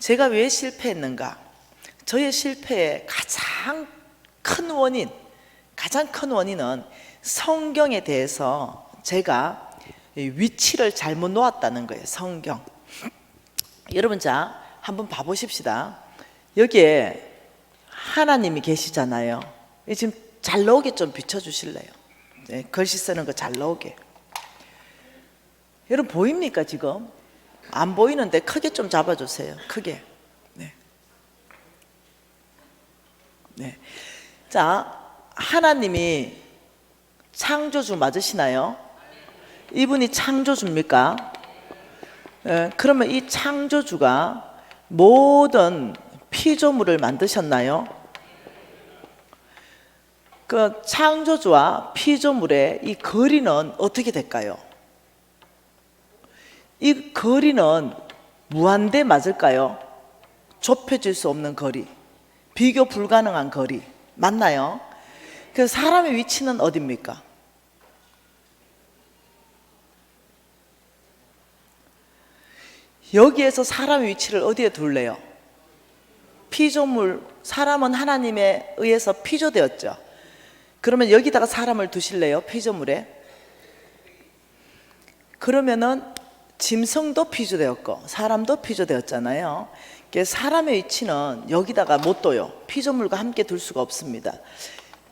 제가 왜 실패했는가? 저의 실패의 가장 큰 원인은 성경에 대해서 제가 위치를 잘못 놓았다는 거예요. 성경. 여러분, 자, 한번 봐보십시다. 여기에 하나님이 계시잖아요. 지금 잘 나오게 좀 비춰주실래요? 네, 글씨 쓰는 거 잘 나오게. 여러분, 보입니까 지금? 안 보이는데 크게 좀 잡아주세요. 크게. 네. 자, 하나님이 창조주 맞으시나요? 이분이 창조주입니까? 그러면 이 창조주가 모든 피조물을 만드셨나요? 그 창조주와 피조물의 이 거리는 어떻게 될까요? 이 거리는 무한대 맞을까요? 좁혀질 수 없는 거리, 비교 불가능한 거리 맞나요? 그 사람의 위치는 어디입니까? 여기에서 사람의 위치를 어디에 둘래요? 피조물, 사람은 하나님에 의해서 피조되었죠. 그러면 여기다가 사람을 두실래요? 피조물에? 그러면은 짐승도 피조되었고 사람도 피조되었잖아요. 사람의 위치는 여기다가 못 둬요. 피조물과 함께 둘 수가 없습니다.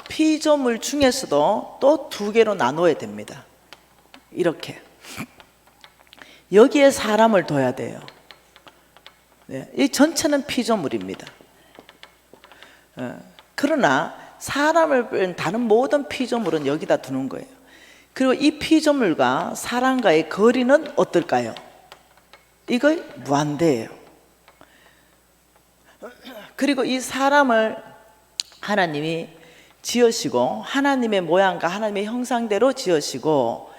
피조물 중에서도 또 두 개로 나눠야 됩니다. 이렇게 여기에 사람을 둬야 돼요. 이 전체는 피조물입니다. 그러나 사람을 뺀 다른 모든 피조물은 여기다 두는 거예요. 그리고 이 피조물과 사람과의 거리는 어떨까요? 이거 무한대예요. 그리고 이 사람을 하나님이 지으시고 하나님의 모양과 하나님의 형상대로 지으시고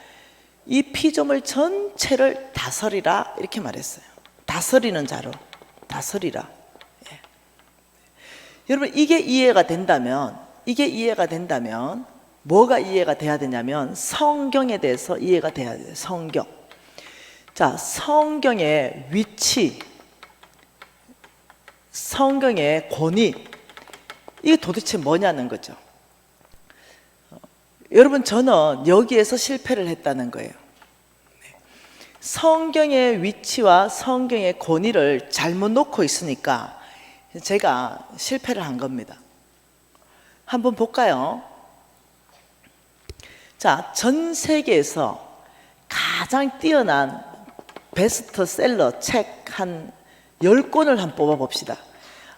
이 피조물 전체를 다스리라 이렇게 말했어요. 다스리는 자로 다스리라. 예. 여러분, 이게 이해가 된다면 뭐가 이해가 돼야 되냐면 성경에 대해서 이해가 돼야 돼요. 성경. 자, 성경의 위치, 성경의 권위, 이게 도대체 뭐냐는 거죠. 여러분, 저는 여기에서 실패를 했다는 거예요. 성경의 위치와 성경의 권위를 잘못 놓고 있으니까 제가 실패를 한 겁니다. 한번 볼까요? 자, 전 세계에서 가장 뛰어난 베스트셀러 책 한 10권을 한번 뽑아봅시다.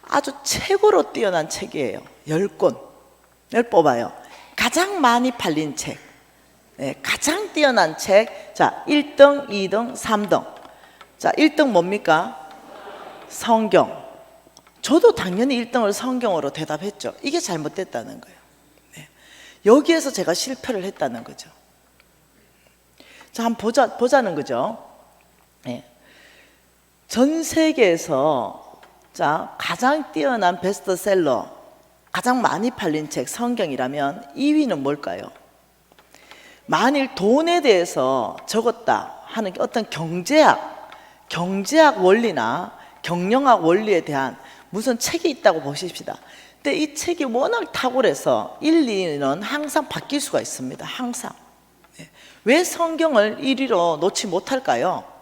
아주 최고로 뛰어난 책이에요. 10권을 뽑아요. 가장 많이 팔린 책, 가장 뛰어난 책. 자, 1등, 2등, 3등. 자, 1등 뭡니까? 성경. 저도 당연히 1등을 성경으로 대답했죠. 이게 잘못됐다는 거예요. 여기에서 제가 실패를 했다는 거죠. 자, 한번 보자는 거죠. 전 세계에서 자, 가장 뛰어난 베스트셀러, 가장 많이 팔린 책 성경이라면 2위는 뭘까요? 만일 돈에 대해서 적었다 하는 어떤 경제학 원리나 경영학 원리에 대한 무슨 책이 있다고 보십시다. 근데 이 책이 워낙 탁월해서 1, 2위는 항상 바뀔 수가 있습니다. 항상. 왜 성경을 1위로 놓지 못할까요?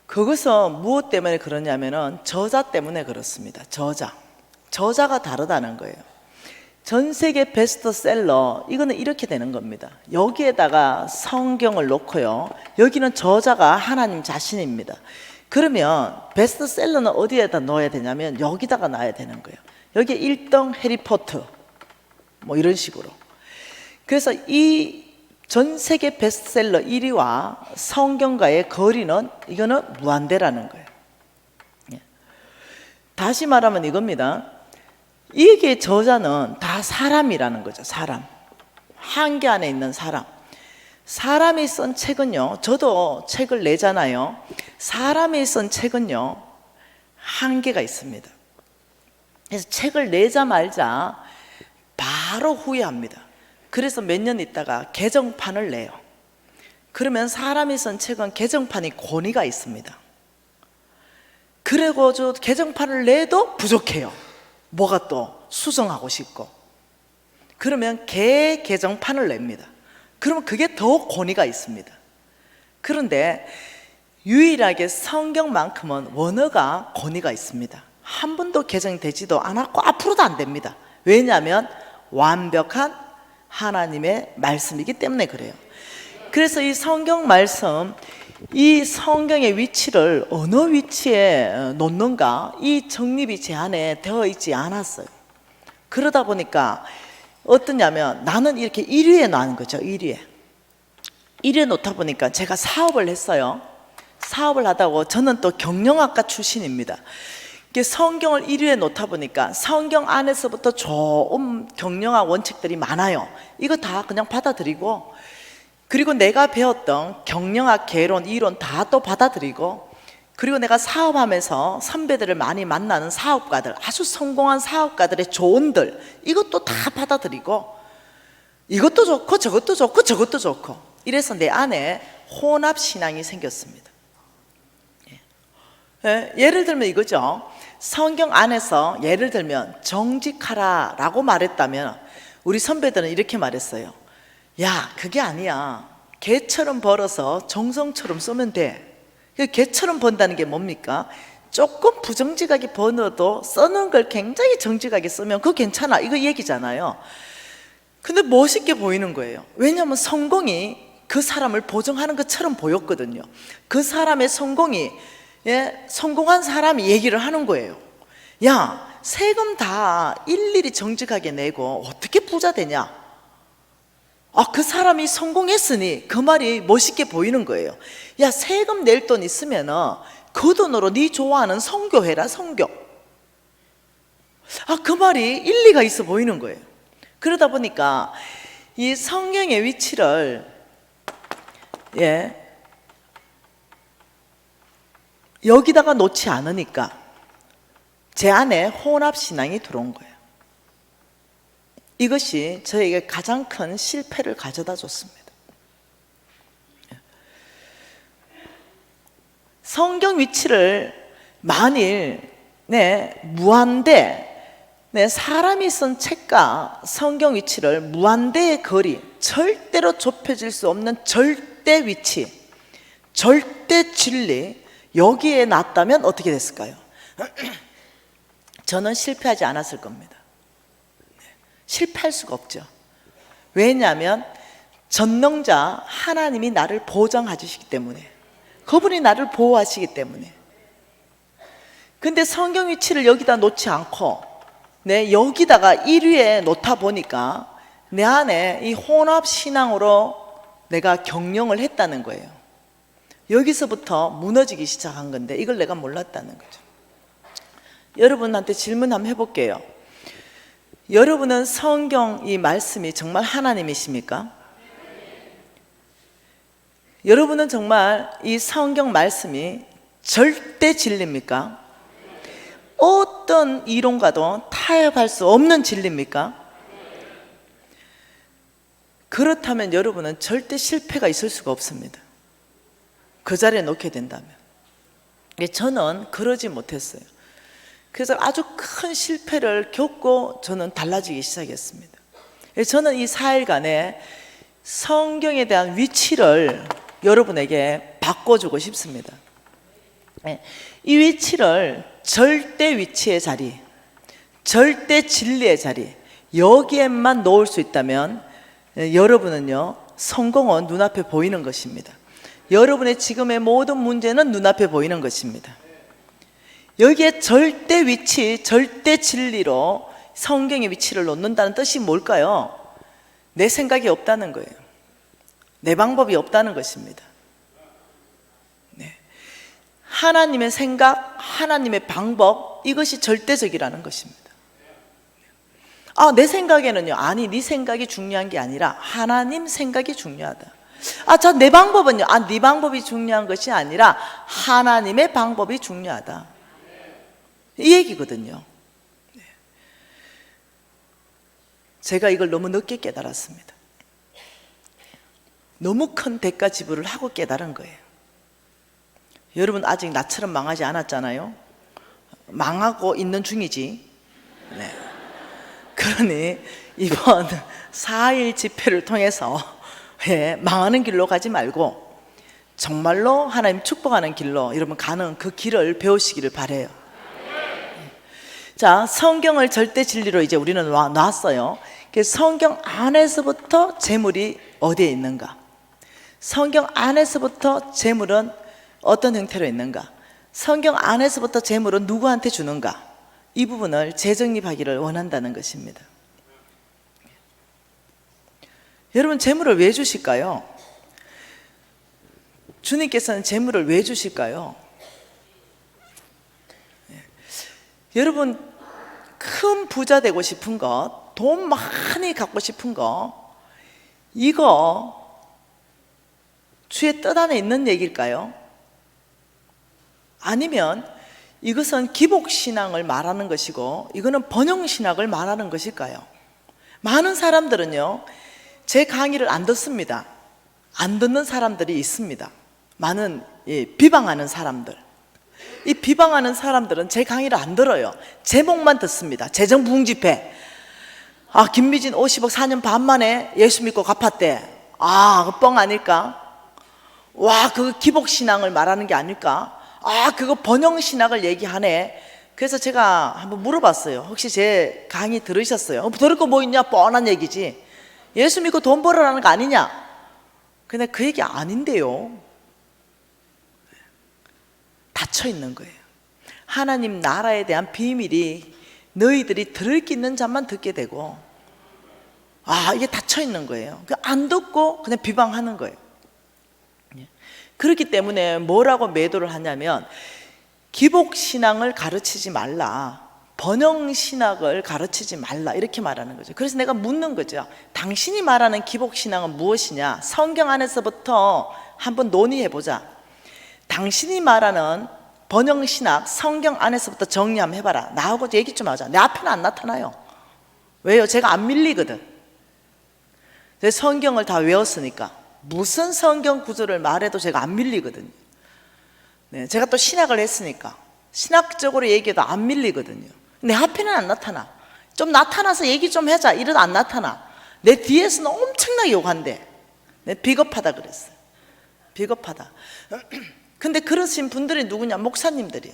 그것은 무엇 때문에 그러냐면은 저자 때문에 그렇습니다. 저자가 다르다는 거예요. 전 세계 베스트셀러, 이거는 이렇게 되는 겁니다. 여기에다가 성경을 놓고요, 여기는 저자가 하나님 자신입니다. 그러면 베스트셀러는 어디에다 넣어야 되냐면 여기다가 놔야 되는 거예요. 여기 1등 해리포터 뭐 이런 식으로. 그래서 이 전 세계 베스트셀러 1위와 성경과의 거리는 이거는 무한대라는 거예요. 다시 말하면 이겁니다. 이게 저자는 다 사람이라는 거죠. 사람. 한계 안에 있는 사람. 사람이 쓴 책은요, 저도 책을 내잖아요. 사람이 쓴 책은요, 한계가 있습니다. 그래서 책을 내자 말자 바로 후회합니다. 그래서 몇 년 있다가 개정판을 내요. 그러면 사람이 쓴 책은 개정판이 권위가 있습니다. 그리고 저 개정판을 내도 부족해요. 뭐가 또 수정하고 싶고. 그러면 개정판을 냅니다. 그러면 그게 더 권위가 있습니다. 그런데 유일하게 성경만큼은 원어가 권위가 있습니다. 한 번도 개정되지도 않았고 앞으로도 안 됩니다. 왜냐하면 완벽한 하나님의 말씀이기 때문에 그래요. 그래서 이 성경 말씀, 이 성경의 위치를 어느 위치에 놓는가, 이 정립이 제 안에 되어 있지 않았어요. 그러다 보니까 어떠냐면 나는 이렇게 1위에 놓는 거죠. 1위에 놓다 보니까 제가 사업을 했어요. 사업을 하다가 저는 또 경영학과 출신입니다. 성경을 1위에 놓다 보니까 성경 안에서부터 좋은 경영학 원칙들이 많아요. 이거 다 그냥 받아들이고, 그리고 내가 배웠던 경영학 개론, 이론 다 또 받아들이고, 그리고 내가 사업하면서 선배들을 많이 만나는 사업가들, 아주 성공한 사업가들의 조언들, 이것도 다 받아들이고, 이것도 좋고 저것도 좋고 저것도 좋고, 이래서 내 안에 혼합신앙이 생겼습니다. 예를 들면 이거죠. 성경 안에서 예를 들면 정직하라 라고 말했다면 우리 선배들은 이렇게 말했어요. 야, 그게 아니야. 개처럼 벌어서 정성처럼 쓰면 돼. 개처럼 번다는 게 뭡니까? 조금 부정직하게 번어도 쓰는 걸 굉장히 정직하게 쓰면 그거 괜찮아, 이거 얘기잖아요. 근데 멋있게 보이는 거예요. 왜냐하면 성공이 그 사람을 보증하는 것처럼 보였거든요. 그 사람의 성공이, 성공한 사람이 얘기를 하는 거예요. 야, 세금 다 일일이 정직하게 내고 어떻게 부자 되냐? 그 사람이 성공했으니 그 말이 멋있게 보이는 거예요. 야, 세금 낼 돈 있으면 그 돈으로 네 좋아하는 선교해라, 선교. 그 말이 일리가 있어 보이는 거예요. 그러다 보니까 이 성경의 위치를 여기다가 놓지 않으니까 제 안에 혼합신앙이 들어온 거예요. 이것이 저에게 가장 큰 실패를 가져다 줬습니다. 성경 위치를 만일 무한대, 사람이 쓴 책과 성경 위치를 무한대의 거리, 절대로 좁혀질 수 없는 절대 위치, 절대 진리, 여기에 놨다면 어떻게 됐을까요? 저는 실패하지 않았을 겁니다. 실패할 수가 없죠. 왜냐하면 전능자 하나님이 나를 보장하시기 때문에, 그분이 나를 보호하시기 때문에. 근데 성경 위치를 여기다 놓지 않고 여기다가 1위에 놓다 보니까 내 안에 이 혼합신앙으로 내가 경영을 했다는 거예요. 여기서부터 무너지기 시작한 건데 이걸 내가 몰랐다는 거죠. 여러분한테 질문 한번 해볼게요. 여러분은 성경 이 말씀이 정말 하나님이십니까? 여러분은 정말 이 성경 말씀이 절대 진리입니까? 어떤 이론과도 타협할 수 없는 진리입니까? 그렇다면 여러분은 절대 실패가 있을 수가 없습니다. 그 자리에 놓게 된다면. 저는 그러지 못했어요. 그래서 아주 큰 실패를 겪고 저는 달라지기 시작했습니다. 저는 이 4일간에 성경에 대한 위치를 여러분에게 바꿔주고 싶습니다. 이 위치를 절대 위치의 자리, 절대 진리의 자리, 여기에만 놓을 수 있다면 여러분은요, 성공은 눈앞에 보이는 것입니다. 여러분의 지금의 모든 문제는 눈앞에 보이는 것입니다. 여기에 절대 위치, 절대 진리로 성경의 위치를 놓는다는 뜻이 뭘까요? 내 생각이 없다는 거예요. 내 방법이 없다는 것입니다. 하나님의 생각, 하나님의 방법, 이것이 절대적이라는 것입니다. 내 생각에는요, 아니 네 생각이 중요한 게 아니라 하나님 생각이 중요하다. 자, 내 방법은요, 네 방법이 중요한 것이 아니라 하나님의 방법이 중요하다, 이 얘기거든요. 제가 이걸 너무 늦게 깨달았습니다. 너무 큰 대가 지불을 하고 깨달은 거예요. 여러분 아직 나처럼 망하지 않았잖아요. 망하고 있는 중이지. 네. 그러니 이번 4.1 집회를 통해서 망하는 길로 가지 말고 정말로 하나님 축복하는 길로 여러분 가는 그 길을 배우시기를 바라요. 자, 성경을 절대 진리로 이제 우리는 놨어요. 성경 안에서부터 재물이 어디에 있는가? 성경 안에서부터 재물은 어떤 형태로 있는가? 성경 안에서부터 재물은 누구한테 주는가? 이 부분을 재정립하기를 원한다는 것입니다. 여러분, 재물을 왜 주실까요? 주님께서는 재물을 왜 주실까요? 여러분, 큰 부자 되고 싶은 것, 돈 많이 갖고 싶은 거, 이거 주의 뜻 안에 있는 얘기일까요? 아니면 이것은 기복신앙을 말하는 것이고 이거는 번영신학을 말하는 것일까요? 많은 사람들은요, 제 강의를 안 듣습니다. 안 듣는 사람들이 있습니다. 많은 비방하는 사람들. 이 비방하는 사람들은 제 강의를 안 들어요. 제목만 듣습니다. 재정부흥집회. 아, 김미진 50억 4년 반 만에 예수 믿고 갚았대. 아, 그 뻥 아닐까? 와, 그거 기복신앙을 말하는 게 아닐까? 아, 그거 번영신학을 얘기하네. 그래서 제가 한번 물어봤어요. 혹시 제 강의 들으셨어요? 들을 거 뭐 있냐? 뻔한 얘기지. 예수 믿고 돈 벌으라는 거 아니냐? 근데 그 얘기 아닌데요. 닫혀 있는 거예요. 하나님 나라에 대한 비밀이 너희들이 들을 게 있는 자만 듣게 되고, 아, 이게 닫혀 있는 거예요. 안 듣고 그냥 비방하는 거예요. 그렇기 때문에 뭐라고 매도를 하냐면, 기복신앙을 가르치지 말라, 번영신학을 가르치지 말라, 이렇게 말하는 거죠. 그래서 내가 묻는 거죠. 당신이 말하는 기복신앙은 무엇이냐? 성경 안에서부터 한번 논의해보자. 당신이 말하는 번영신학, 성경 안에서부터 정리 한번 해봐라. 나하고 얘기 좀 하자. 내 앞에는 안 나타나요. 왜요? 제가 안 밀리거든. 제가 성경을 다 외웠으니까 무슨 성경 구절을 말해도 제가 안 밀리거든요. 네, 제가 또 신학을 했으니까 신학적으로 얘기해도 안 밀리거든요. 내 앞에는 안 나타나. 좀 나타나서 얘기 좀 하자 이러다 안 나타나. 내 뒤에서는 엄청나게 욕한대. 내 비겁하다 그랬어요. 비겁하다. 근데 그러신 분들이 누구냐? 목사님들이.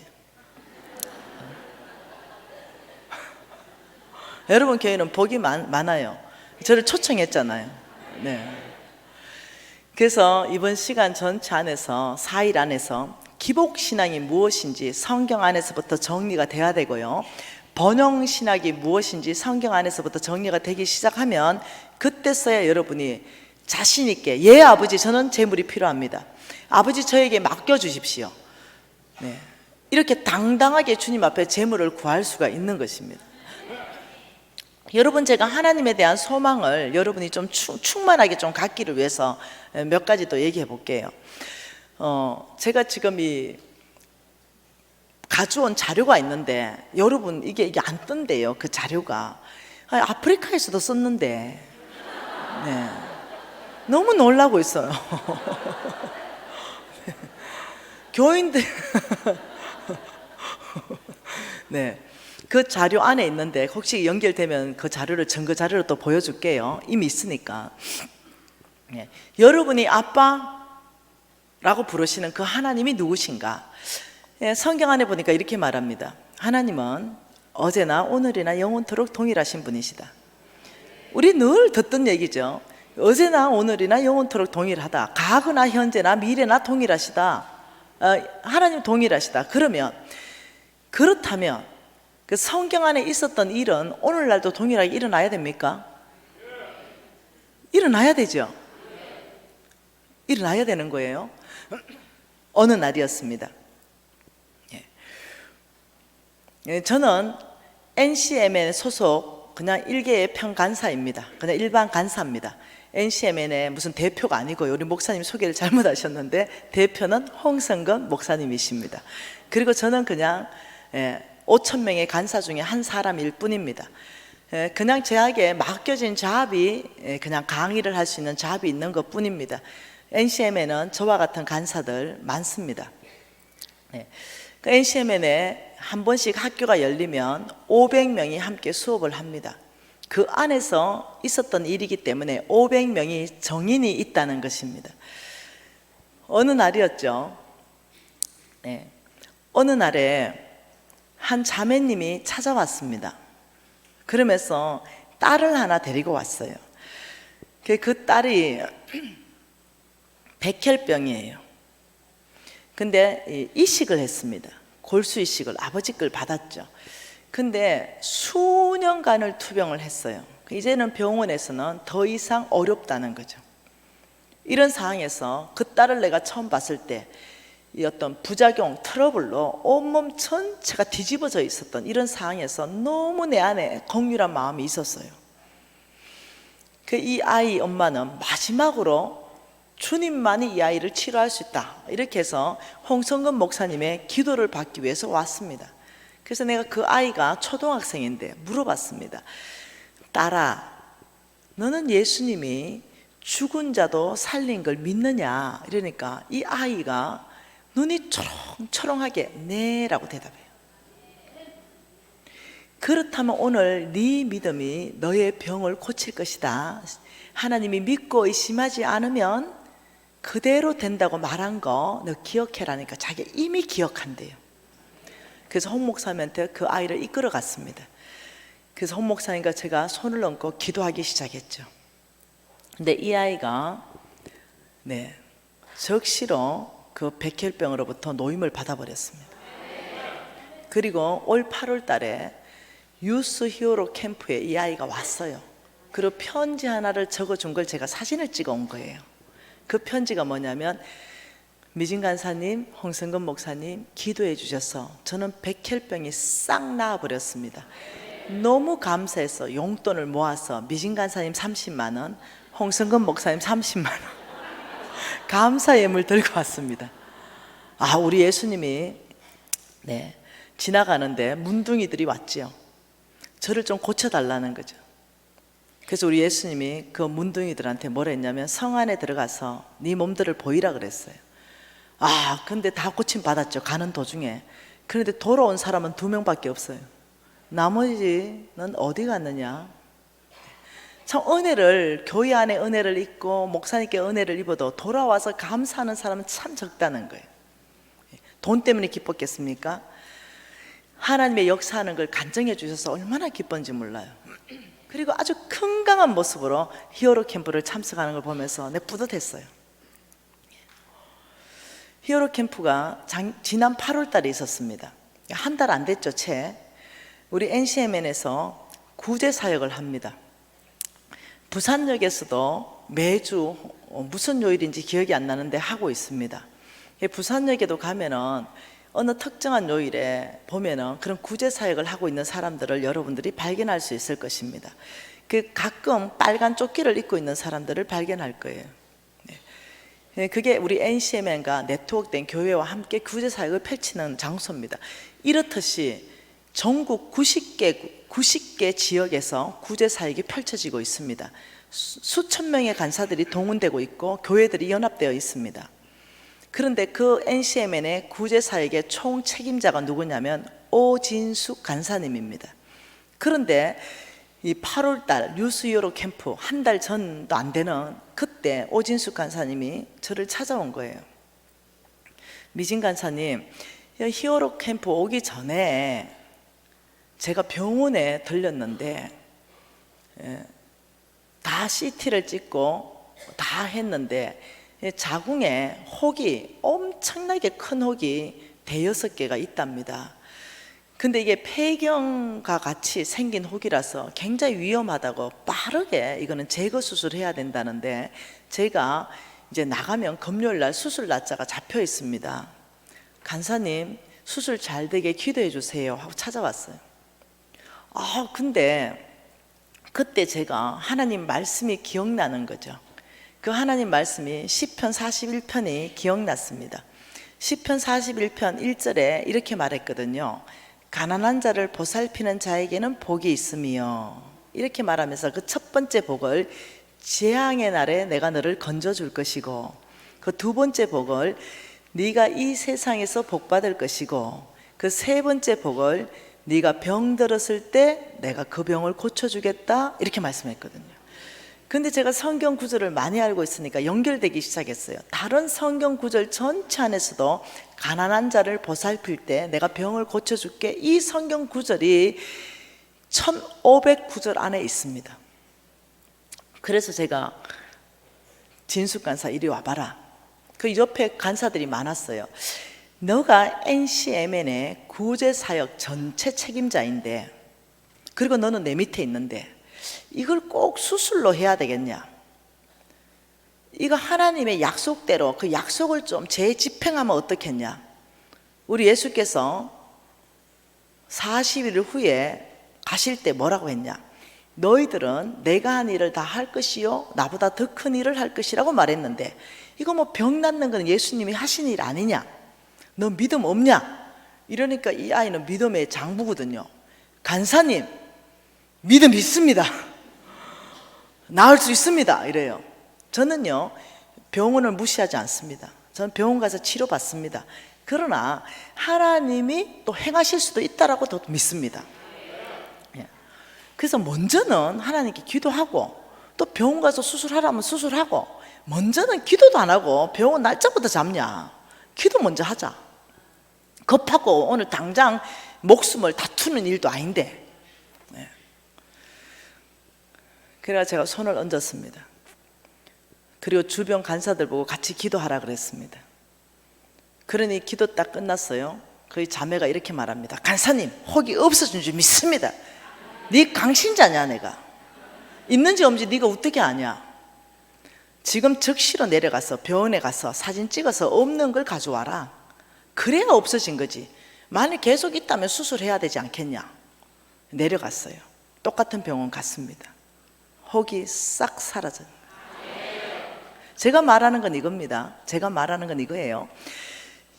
여러분 교회는 복이 많아요. 저를 초청했잖아요. 네. 그래서 이번 시간 전체 안에서 4일 안에서 기복신앙이 무엇인지 성경 안에서부터 정리가 돼야 되고요, 번영신학이 무엇인지 성경 안에서부터 정리가 되기 시작하면 그때서야 여러분이 자신 있게, 예 아버지 저는 재물이 필요합니다, 아버지 저에게 맡겨주십시오, 네, 이렇게 당당하게 주님 앞에 재물을 구할 수가 있는 것입니다. 여러분, 제가 하나님에 대한 소망을 여러분이 좀 충만하게 좀 갖기를 위해서 몇 가지 더 얘기해 볼게요. 제가 지금 이 가져온 자료가 있는데 여러분 이게 안 뜬대요. 그 자료가 아프리카에서도 썼는데, 네, 너무 놀라고 있어요. 교인들 네, 그 자료 안에 있는데 혹시 연결되면 그 자료를 증거 자료로 또 보여줄게요. 이미 있으니까. 네, 여러분이 아빠라고 부르시는 그 하나님이 누구신가? 네, 성경 안에 보니까 이렇게 말합니다. 하나님은 어제나 오늘이나 영원토록 동일하신 분이시다. 우리 늘 듣던 얘기죠. 어제나 오늘이나 영원토록 동일하다. 과거나 현재나 미래나 동일하시다. 하나님 동일하시다. 그렇다면 그 성경 안에 있었던 일은 오늘날도 동일하게 일어나야 됩니까? 일어나야 되죠. 일어나야 되는 거예요. 어느 날이었습니다. 저는 NCMN 소속 그냥 일개의 평간사입니다. 그냥 일반 간사입니다. NCMN의 무슨 대표가 아니고요. 우리 목사님 소개를 잘못하셨는데 대표는 홍성건 목사님이십니다. 그리고 저는 그냥 5,000명의 간사 중에 한 사람일 뿐입니다. 그냥 제에게 맡겨진 잡이 그냥 강의를 할 수 있는 잡이 있는 것 뿐입니다. NCM에는 저와 같은 간사들 많습니다. 그 NCMN에 한 번씩 학교가 열리면 500명이 함께 수업을 합니다. 그 안에서 있었던 일이기 때문에 500명이 정인이 있다는 것입니다. 어느 날이었죠. 네. 어느 날에 한 자매님이 찾아왔습니다. 그러면서 딸을 하나 데리고 왔어요. 그 딸이 백혈병이에요. 근데 이식을 했습니다. 골수 이식을 아버지 걸 받았죠. 근데 수년간을 투병을 했어요. 이제는 병원에서는 더 이상 어렵다는 거죠. 이런 상황에서 그 딸을 내가 처음 봤을 때 이 어떤 부작용, 트러블로 온몸 전체가 뒤집어져 있었던 이런 상황에서 너무 내 안에 긍휼한 마음이 있었어요. 이 아이 엄마는 마지막으로 주님만이 이 아이를 치료할 수 있다 이렇게 해서 홍성근 목사님의 기도를 받기 위해서 왔습니다. 그래서 내가 그 아이가 초등학생인데 물어봤습니다. 딸아, 너는 예수님이 죽은 자도 살린 걸 믿느냐? 이러니까 이 아이가 눈이 초롱초롱하게 네 라고 대답해요. 그렇다면 오늘 네 믿음이 너의 병을 고칠 것이다. 하나님이 믿고 의심하지 않으면 그대로 된다고 말한 거 너 기억해라니까 자기가 이미 기억한대요. 그래서 홍 목사님한테 그 아이를 이끌어 갔습니다. 그래서 홍 목사님과 제가 손을 얹고 기도하기 시작했죠. 근데 이 아이가 적시로 그 백혈병으로부터 노임을 받아버렸습니다. 그리고 올 8월 달에 유스 히어로 캠프에 이 아이가 왔어요. 그리고 편지 하나를 적어준 걸 제가 사진을 찍어 온 거예요. 그 편지가 뭐냐면, 미진 간사님, 홍성근 목사님 기도해 주셔서 저는 백혈병이 싹 나아버렸습니다. 너무 감사해서 용돈을 모아서 미진 간사님 30만 원, 홍성근 목사님 30만 원 감사 예물 들고 왔습니다. 우리 예수님이 지나가는데 문둥이들이 왔지요. 저를 좀 고쳐달라는 거죠. 그래서 우리 예수님이 그 문둥이들한테 뭐라 했냐면, 성 안에 들어가서 네 몸들을 보이라 그랬어요. 근데 다 고침 받았죠. 가는 도중에. 그런데 돌아온 사람은 2명밖에 없어요. 나머지는 어디 갔느냐? 참 은혜를, 교회 안에 은혜를 입고 목사님께 은혜를 입어도 돌아와서 감사하는 사람은 참 적다는 거예요. 돈 때문에 기뻤겠습니까? 하나님의 역사하는 걸 간증해 주셔서 얼마나 기쁜지 몰라요. 그리고 아주 건강한 모습으로 히어로 캠프를 참석하는 걸 보면서 내가 뿌듯했어요. 히어로 캠프가 지난 8월 달에 있었습니다. 한 달 안 됐죠, 채. 우리 NCMN에서 구제 사역을 합니다. 부산역에서도 매주 무슨 요일인지 기억이 안 나는데 하고 있습니다. 부산역에도 가면은 어느 특정한 요일에 보면은 그런 구제 사역을 하고 있는 사람들을 여러분들이 발견할 수 있을 것입니다. 가끔 빨간 조끼를 입고 있는 사람들을 발견할 거예요. 그게 우리 NCMN과 네트워크된 교회와 함께 구제 사역을 펼치는 장소입니다. 이렇듯이 전국 90개 지역에서 구제 사역이 펼쳐지고 있습니다. 수천 명의 간사들이 동원되고 있고 교회들이 연합되어 있습니다. 그런데 그 NCMN의 구제 사역의 총 책임자가 누구냐면 오진숙 간사님입니다. 그런데 이 8월 달 유스 히어로 캠프 한 달 전도 안 되는 그때 오진숙 간사님이 저를 찾아온 거예요. 미진 간사님, 히어로 캠프 오기 전에 제가 병원에 들렸는데 다 CT를 찍고 다 했는데 자궁에 혹이, 엄청나게 큰 혹이 5-6개가 있답니다. 근데 이게 폐경과 같이 생긴 혹이라서 굉장히 위험하다고 빠르게 이거는 제거 수술해야 된다는데, 제가 이제 나가면 금요일 날 수술 날짜가 잡혀 있습니다. 간사님 수술 잘 되게 기도해 주세요 하고 찾아왔어요. 근데 그때 제가 하나님 말씀이 기억나는 거죠. 그 하나님 말씀이 시편 41편이 기억났습니다. 시편 41편 1절에 이렇게 말했거든요. 가난한 자를 보살피는 자에게는 복이 있으며, 이렇게 말하면서 그 첫 번째 복을 재앙의 날에 내가 너를 건져줄 것이고, 그 두 번째 복을 네가 이 세상에서 복 받을 것이고, 그 세 번째 복을 네가 병들었을 때 내가 그 병을 고쳐주겠다 이렇게 말씀했거든요. 근데 제가 성경 구절을 많이 알고 있으니까 연결되기 시작했어요. 다른 성경 구절 전체 안에서도 가난한 자를 보살필 때 내가 병을 고쳐줄게, 이 성경 구절이 1500구절 안에 있습니다. 그래서 제가 진숙 간사 이리 와봐라. 그 옆에 간사들이 많았어요. 너가 NCMN의 구제사역 전체 책임자인데, 그리고 너는 내 밑에 있는데 이걸 꼭 수술로 해야 되겠냐? 이거 하나님의 약속대로 그 약속을 좀 재집행하면 어떻겠냐? 우리 예수께서 40일 후에 가실 때 뭐라고 했냐? 너희들은 내가 한 일을 다 할 것이요 나보다 더 큰 일을 할 것이라고 말했는데, 이거 뭐 병 낫는 건 예수님이 하신 일 아니냐? 너 믿음 없냐? 이러니까 이 아이는 믿음의 장부거든요. 간사님, 믿음 있습니다. 나을 수 있습니다. 이래요. 저는요, 병원을 무시하지 않습니다. 저는 병원 가서 치료받습니다. 그러나 하나님이 또 행하실 수도 있다라고 더 믿습니다. 그래서 먼저는 하나님께 기도하고, 또 병원 가서 수술하라면 수술하고, 먼저는 기도도 안 하고 병원 날짜부터 잡냐? 기도 먼저 하자. 급하고 오늘 당장 목숨을 다투는 일도 아닌데. 그래서 제가 손을 얹었습니다. 그리고 주변 간사들 보고 같이 기도하라 그랬습니다. 그러니 기도 딱 끝났어요. 그 자매가 이렇게 말합니다. 간사님, 혹이 없어진 줄 믿습니다. 네 강신자냐? 내가 있는지 없는지 네가 어떻게 아냐? 지금 즉시로 내려가서 병원에 가서 사진 찍어서 없는 걸 가져와라. 그래야 없어진 거지. 만약 계속 있다면 수술해야 되지 않겠냐? 내려갔어요. 똑같은 병원 갔습니다. 혹이 싹 사라져요. 제가 말하는 건 이겁니다. 제가 말하는 건 이거예요.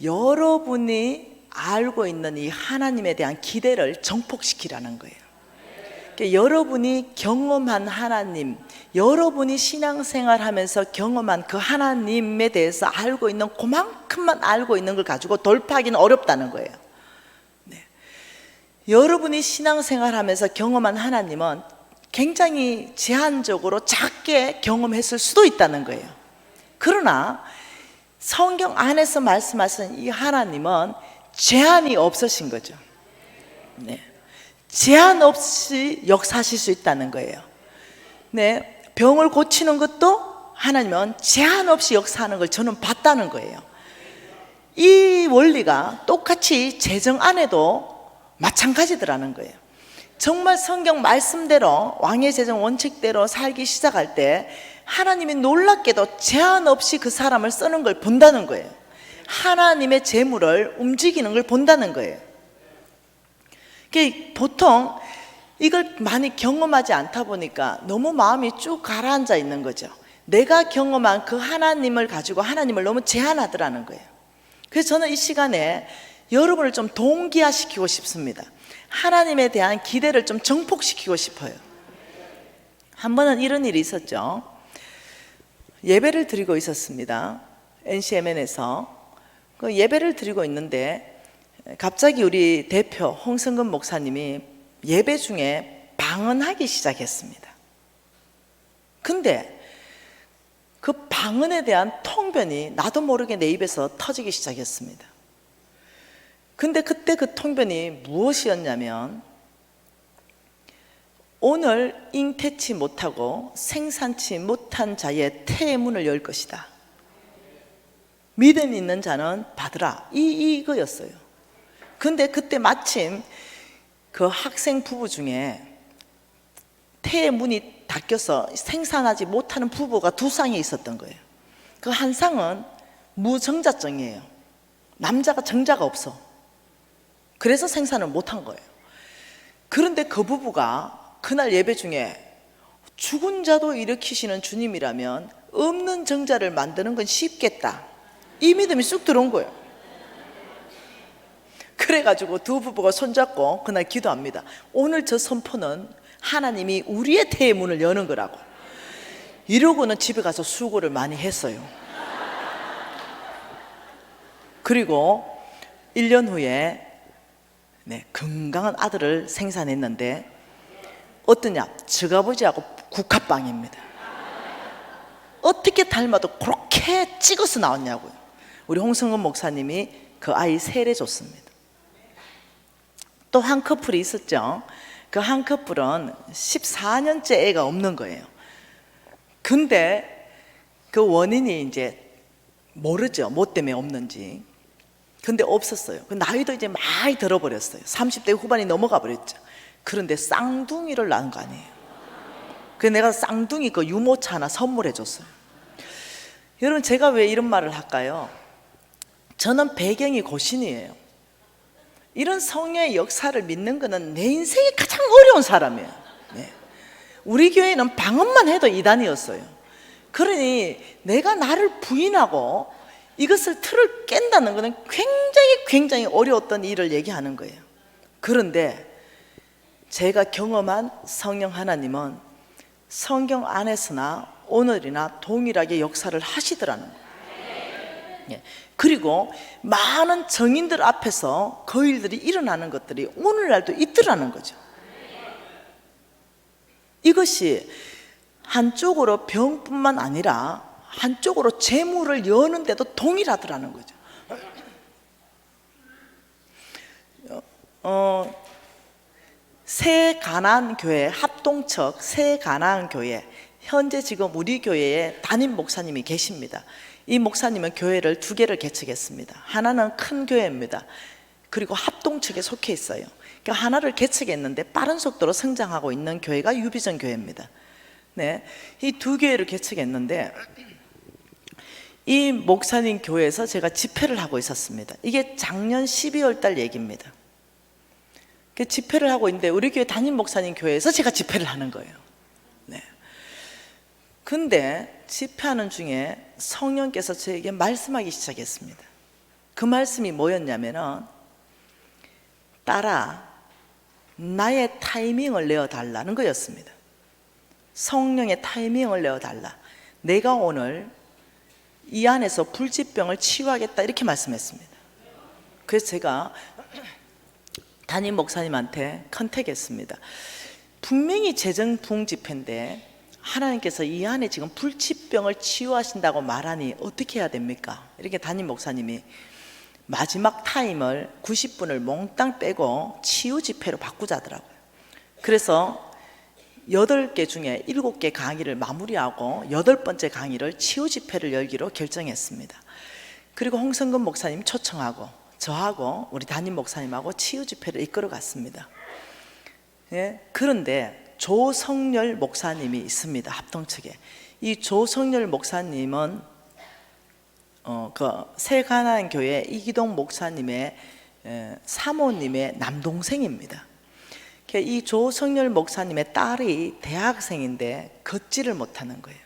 여러분이 알고 있는 이 하나님에 대한 기대를 정복시키라는 거예요. 그러니까 여러분이 경험한 하나님, 여러분이 신앙생활하면서 경험한 그 하나님에 대해서 알고 있는 그만큼만 알고 있는 걸 가지고 돌파하기는 어렵다는 거예요. 네. 여러분이 신앙생활하면서 경험한 하나님은 굉장히 제한적으로 작게 경험했을 수도 있다는 거예요. 그러나 성경 안에서 말씀하신 이 하나님은 제한이 없으신 거죠. 네. 제한 없이 역사하실 수 있다는 거예요. 네, 병을 고치는 것도 하나님은 제한 없이 역사하는 걸 저는 봤다는 거예요. 이 원리가 똑같이 재정 안에도 마찬가지더라는 거예요. 정말 성경 말씀대로 왕의 재정 원칙대로 살기 시작할 때 하나님이 놀랍게도 제한 없이 그 사람을 쓰는 걸 본다는 거예요. 하나님의 재물을 움직이는 걸 본다는 거예요. 보통 이걸 많이 경험하지 않다 보니까 너무 마음이 쭉 가라앉아 있는 거죠. 내가 경험한 그 하나님을 가지고 하나님을 너무 제한하더라는 거예요. 그래서 저는 이 시간에 여러분을 좀 동기화시키고 싶습니다. 하나님에 대한 기대를 좀 정복시키고 싶어요. 한 번은 이런 일이 있었죠. 예배를 드리고 있었습니다. NCMN에서 그 예배를 드리고 있는데 갑자기 우리 대표 홍성근 목사님이 예배 중에 방언하기 시작했습니다. 근데 그 방언에 대한 통변이 나도 모르게 내 입에서 터지기 시작했습니다. 근데 그때 그 통변이 무엇이었냐면, 오늘 잉태치 못하고 생산치 못한 자의 태의 문을 열 것이다. 믿음 있는 자는 받으라. 이거였어요. 근데 그때 마침 그 학생 부부 중에 태의 문이 닫혀서 생산하지 못하는 부부가 두 쌍이 있었던 거예요. 그 한 쌍은 무정자증이에요. 남자가 정자가 없어. 그래서 생산을 못한 거예요. 그런데 그 부부가 그날 예배 중에 죽은 자도 일으키시는 주님이라면 없는 정자를 만드는 건 쉽겠다, 이 믿음이 쑥 들어온 거예요. 그래가지고 두 부부가 손잡고 그날 기도합니다. 오늘 저 선포는 하나님이 우리의 태의 문을 여는 거라고. 이러고는 집에 가서 수고를 많이 했어요. 그리고 1년 후에 네, 건강한 아들을 생산했는데 어떠냐? 저아버지하고 국화빵입니다. 어떻게 닮아도 그렇게 찍어서 나왔냐고요. 우리 홍성근 목사님이 그 아이 세례줬습니다. 또 한 커플이 있었죠. 그 한 커플은 14년째 애가 없는 거예요. 근데 그 원인이 이제 모르죠. 뭐 때문에 없는지. 근데 없었어요. 그 나이도 이제 많이 들어버렸어요. 30대 후반이 넘어가 버렸죠. 그런데 쌍둥이를 낳은 거 아니에요. 그래서 내가 쌍둥이 그 유모차 하나 선물해 줬어요. 여러분, 제가 왜 이런 말을 할까요? 저는 배경이 고신이에요. 이런 성령의 역사를 믿는 거는 내 인생에 가장 어려운 사람이에요. 네. 우리 교회는 방언만 해도 이단이었어요. 그러니 내가 나를 부인하고 이것을 틀을 깬다는 것은 굉장히 어려웠던 일을 얘기하는 거예요. 그런데 제가 경험한 성령 하나님은 성경 안에서나 오늘이나 동일하게 역사를 하시더라는 거예요. 예. 그리고 많은 정인들 앞에서 그 일들이 일어나는 것들이 오늘날도 있더라는 거죠. 이것이 한쪽으로 병뿐만 아니라 한쪽으로 재물을 여는데도 동일하더라는 거죠. 새 가나안 교회 합동척 새 가나안 교회, 현재 지금 우리 교회에 담임 목사님이 계십니다. 이 목사님은 교회를 2개를 개척했습니다. 하나는 큰 교회입니다. 그리고 합동척에 속해 있어요. 그러니까 하나를 개척했는데 빠른 속도로 성장하고 있는 교회가 유비전 교회입니다. 네, 이 2교회를 개척했는데 이 목사님 교회에서 제가 집회를 하고 있었습니다. 이게 작년 12월 달 얘기입니다. 그 집회를 하고 있는데 우리 교회 담임 목사님 교회에서 제가 집회를 하는 거예요. 네. 근데 집회하는 중에 성령께서 저에게 말씀하기 시작했습니다. 그 말씀이 뭐였냐면은, 딸아, 나의 타이밍을 내어달라는 거였습니다. 성령의 타이밍을 내어달라. 내가 오늘 이 안에서 불치병을 치유하겠다, 이렇게 말씀했습니다. 그래서 제가 담임 목사님한테 컨택했습니다. 분명히 재정부흥 집회인데 하나님께서 이 안에 지금 불치병을 치유하신다고 말하니 어떻게 해야 됩니까? 이렇게 담임 목사님이 마지막 타임을 90분을 몽땅 빼고 치유 집회로 바꾸자더라고요. 그래서 8개 중에 7개 강의를 마무리하고 8번째 강의를 치유 집회를 열기로 결정했습니다. 그리고 홍성근 목사님 초청하고 저하고 우리 담임 목사님하고 치유 집회를 이끌어 갔습니다. 예? 그런데 조성열 목사님이 있습니다. 합동측에. 이 조성열 목사님은 그 새가나안 교회 이기동 목사님의 사모님의 남동생입니다. 이 조성열 목사님의 딸이 대학생인데 걷지를 못하는 거예요.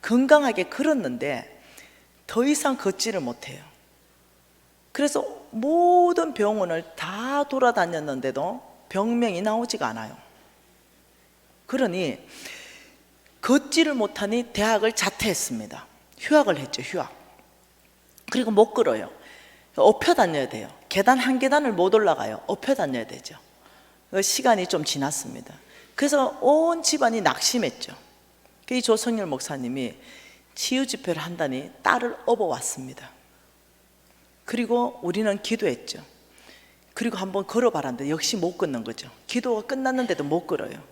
건강하게 걸었는데 더 이상 걷지를 못해요. 그래서 모든 병원을 다 돌아다녔는데도 병명이 나오지가 않아요. 그러니 걷지를 못하니 대학을 자퇴했습니다. 휴학을 했죠. 휴학. 그리고 못 걸어요. 엎혀 다녀야 돼요. 계단 한 계단을 못 올라가요. 엎혀 다녀야 되죠. 시간이 좀 지났습니다. 그래서 온 집안이 낙심했죠. 이 조성열 목사님이 치유 집회를 한다니 딸을 업어왔습니다. 그리고 우리는 기도했죠. 그리고 한번 걸어봐라는데 역시 못 걷는 거죠. 기도가 끝났는데도 못 걸어요.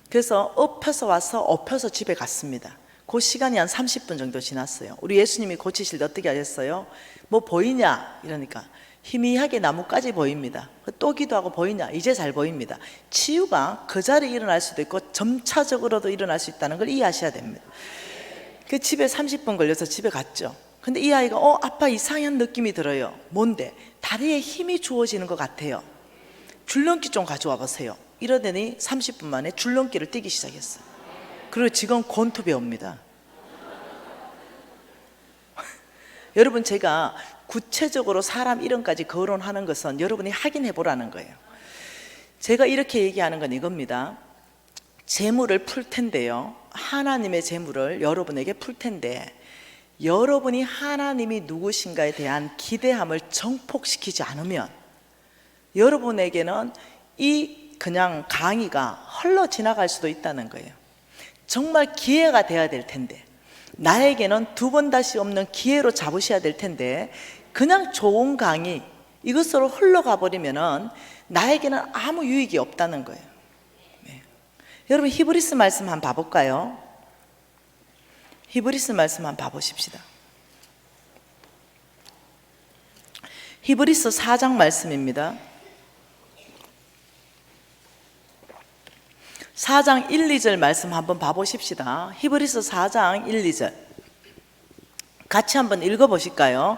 그래서 엎혀서 와서 엎혀서 집에 갔습니다. 그 시간이 한 30분 정도 지났어요. 우리 예수님이 고치실 때 어떻게 하셨어요? 뭐 보이냐? 이러니까 희미하게 나뭇가지 보입니다. 또 기도하고 보이냐? 이제 잘 보입니다. 치유가 그 자리에 일어날 수도 있고 점차적으로도 일어날 수 있다는 걸 이해하셔야 됩니다. 그 집에 30분 걸려서 집에 갔죠. 근데 이 아이가 아빠 이상한 느낌이 들어요. 뭔데? 다리에 힘이 주어지는 것 같아요. 줄넘기 좀 가져와 보세요. 이러더니 30분 만에 줄넘기를 뛰기 시작했어요. 그리고 지금 권투 배웁니다. 여러분, 제가 구체적으로 사람 이름까지 거론하는 것은 여러분이 확인해 보라는 거예요. 제가 이렇게 얘기하는 건 이겁니다. 재물을 풀 텐데요, 하나님의 재물을 여러분에게 풀 텐데 여러분이 하나님이 누구신가에 대한 기대함을 정폭시키지 않으면 여러분에게는 이 그냥 강의가 흘러 지나갈 수도 있다는 거예요. 정말 기회가 돼야 될 텐데, 나에게는 두 번 다시 없는 기회로 잡으셔야 될 텐데, 그냥 좋은 강의 이것으로 흘러가 버리면은 나에게는 아무 유익이 없다는 거예요. 네. 여러분, 히브리서 말씀 한번 봐볼까요? 히브리서 말씀 한번 봐보십시다. 히브리서 4장 말씀입니다. 4장 1, 2절 말씀 한번 봐보십시다. 히브리서 4장 1, 2절 같이 한번 읽어보실까요?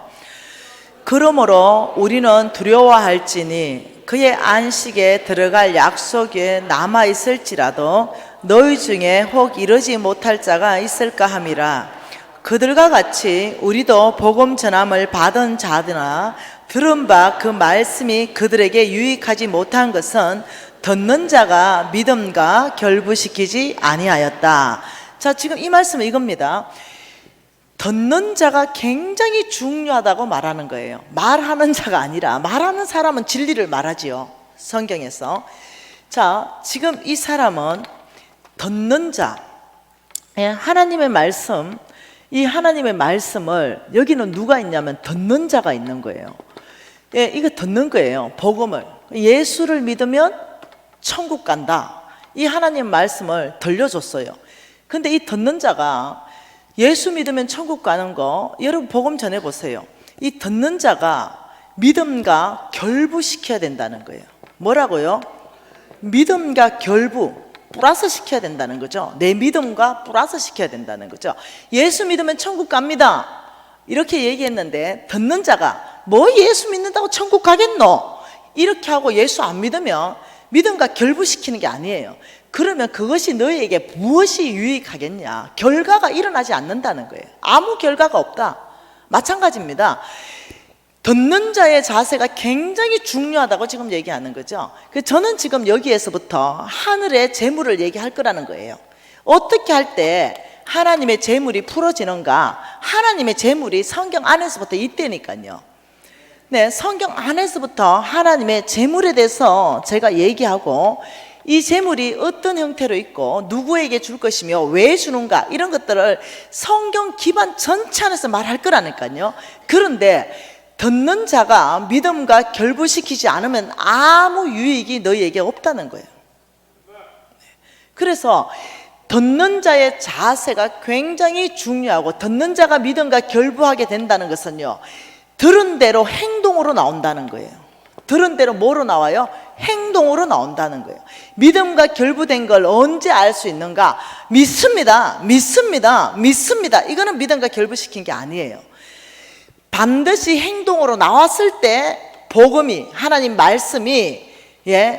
그러므로 우리는 두려워할지니 그의 안식에 들어갈 약속에 남아있을지라도 너희 중에 혹 이르지 못할 자가 있을까 함이라. 그들과 같이 우리도 복음 전함을 받은 자들아 들은 바 그 말씀이 그들에게 유익하지 못한 것은 듣는 자가 믿음과 결부시키지 아니하였다. 자, 지금 이 말씀은 이겁니다. 듣는 자가 굉장히 중요하다고 말하는 거예요. 말하는 자가 아니라, 말하는 사람은 진리를 말하지요, 성경에서. 자, 지금 이 사람은 듣는 자, 하나님의 말씀, 이 하나님의 말씀을, 여기는 누가 있냐면 듣는 자가 있는 거예요. 이거 듣는 거예요, 복음을. 예수를 믿으면 천국 간다, 이 하나님 말씀을 들려줬어요. 근데 이 듣는 자가 예수 믿으면 천국 가는 거, 여러분 복음 전해보세요. 이 듣는 자가 믿음과 결부시켜야 된다는 거예요. 뭐라고요? 믿음과 결부, 플러스 시켜야 된다는 거죠. 내 믿음과 플러스 시켜야 된다는 거죠. 예수 믿으면 천국 갑니다, 이렇게 얘기했는데 듣는 자가 뭐 예수 믿는다고 천국 가겠노? 이렇게 하고 예수 안 믿으면 믿음과 결부시키는 게 아니에요. 그러면 그것이 너희에게 무엇이 유익하겠냐? 결과가 일어나지 않는다는 거예요. 아무 결과가 없다. 마찬가지입니다. 듣는 자의 자세가 굉장히 중요하다고 지금 얘기하는 거죠. 저는 지금 여기에서부터 하늘의 재물을 얘기할 거라는 거예요. 어떻게 할 때 하나님의 재물이 풀어지는가? 하나님의 재물이 성경 안에서부터 있다니까요. 네, 성경 안에서부터 하나님의 재물에 대해서 제가 얘기하고, 이 재물이 어떤 형태로 있고 누구에게 줄 것이며 왜 주는가, 이런 것들을 성경 기반 전체 안에서 말할 거라니까요. 그런데 듣는 자가 믿음과 결부시키지 않으면 아무 유익이 너희에게 없다는 거예요. 그래서 듣는 자의 자세가 굉장히 중요하고, 듣는 자가 믿음과 결부하게 된다는 것은요, 들은 대로 행동으로 나온다는 거예요. 들은 대로 뭐로 나와요? 행동으로 나온다는 거예요. 믿음과 결부된 걸 언제 알 수 있는가? 믿습니다, 믿습니다, 믿습니다. 이거는 믿음과 결부시킨 게 아니에요. 반드시 행동으로 나왔을 때 복음이, 하나님 말씀이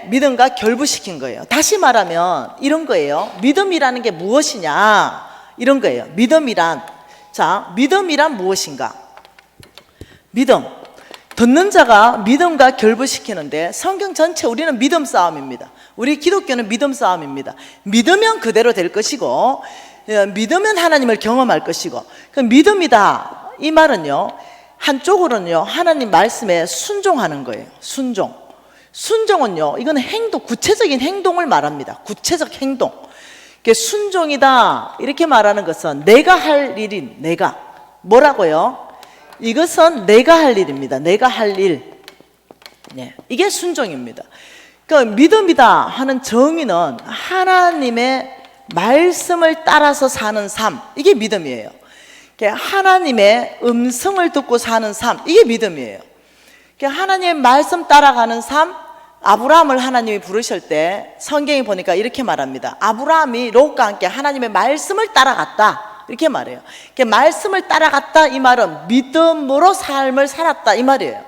믿음과 결부시킨 거예요. 다시 말하면 이런 거예요. 믿음이라는 게 무엇이냐, 이런 거예요. 믿음이란 무엇인가? 믿음, 듣는 자가 믿음과 결부시키는데, 성경 전체 우리는 믿음 싸움입니다. 우리 기독교는 믿음 싸움입니다. 믿으면 그대로 될 것이고, 믿으면 하나님을 경험할 것이고, 그 믿음이다, 이 말은요, 한쪽으로는요 하나님 말씀에 순종하는 거예요. 순종은요, 이건 행동, 구체적인 행동을 말합니다. 구체적 행동. 순종이다 이렇게 말하는 것은 내가 할 일인, 내가 뭐라고요? 이것은 내가 할 일입니다. 내가 할 일. 네, 이게 순종입니다. 그러니까 믿음이다 하는 정의는 하나님의 말씀을 따라서 사는 삶, 이게 믿음이에요. 하나님의 음성을 듣고 사는 삶, 이게 믿음이에요. 하나님의 말씀 따라가는 삶. 아브라함을 하나님이 부르실 때 성경에 보니까 이렇게 말합니다. 아브라함이 롯과 함께 하나님의 말씀을 따라갔다, 이렇게 말해요. 말씀을 따라갔다, 이 말은 믿음으로 삶을 살았다, 이 말이에요.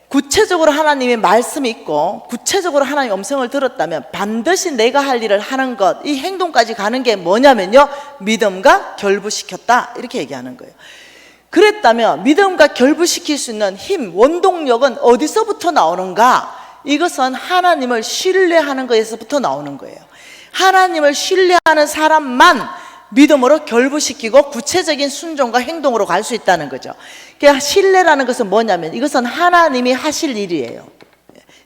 구체적으로 하나님의 말씀이 있고 구체적으로 하나님의 음성을 들었다면 반드시 내가 할 일을 하는 것, 이 행동까지 가는 게 뭐냐면요, 믿음과 결부시켰다, 이렇게 얘기하는 거예요. 그랬다면 믿음과 결부시킬 수 있는 힘, 원동력은 어디서부터 나오는가? 이것은 하나님을 신뢰하는 것에서부터 나오는 거예요. 하나님을 신뢰하는 사람만 믿음으로 결부시키고 구체적인 순종과 행동으로 갈 수 있다는 거죠. 신뢰라는 것은 뭐냐면 이것은 하나님이 하실 일이에요.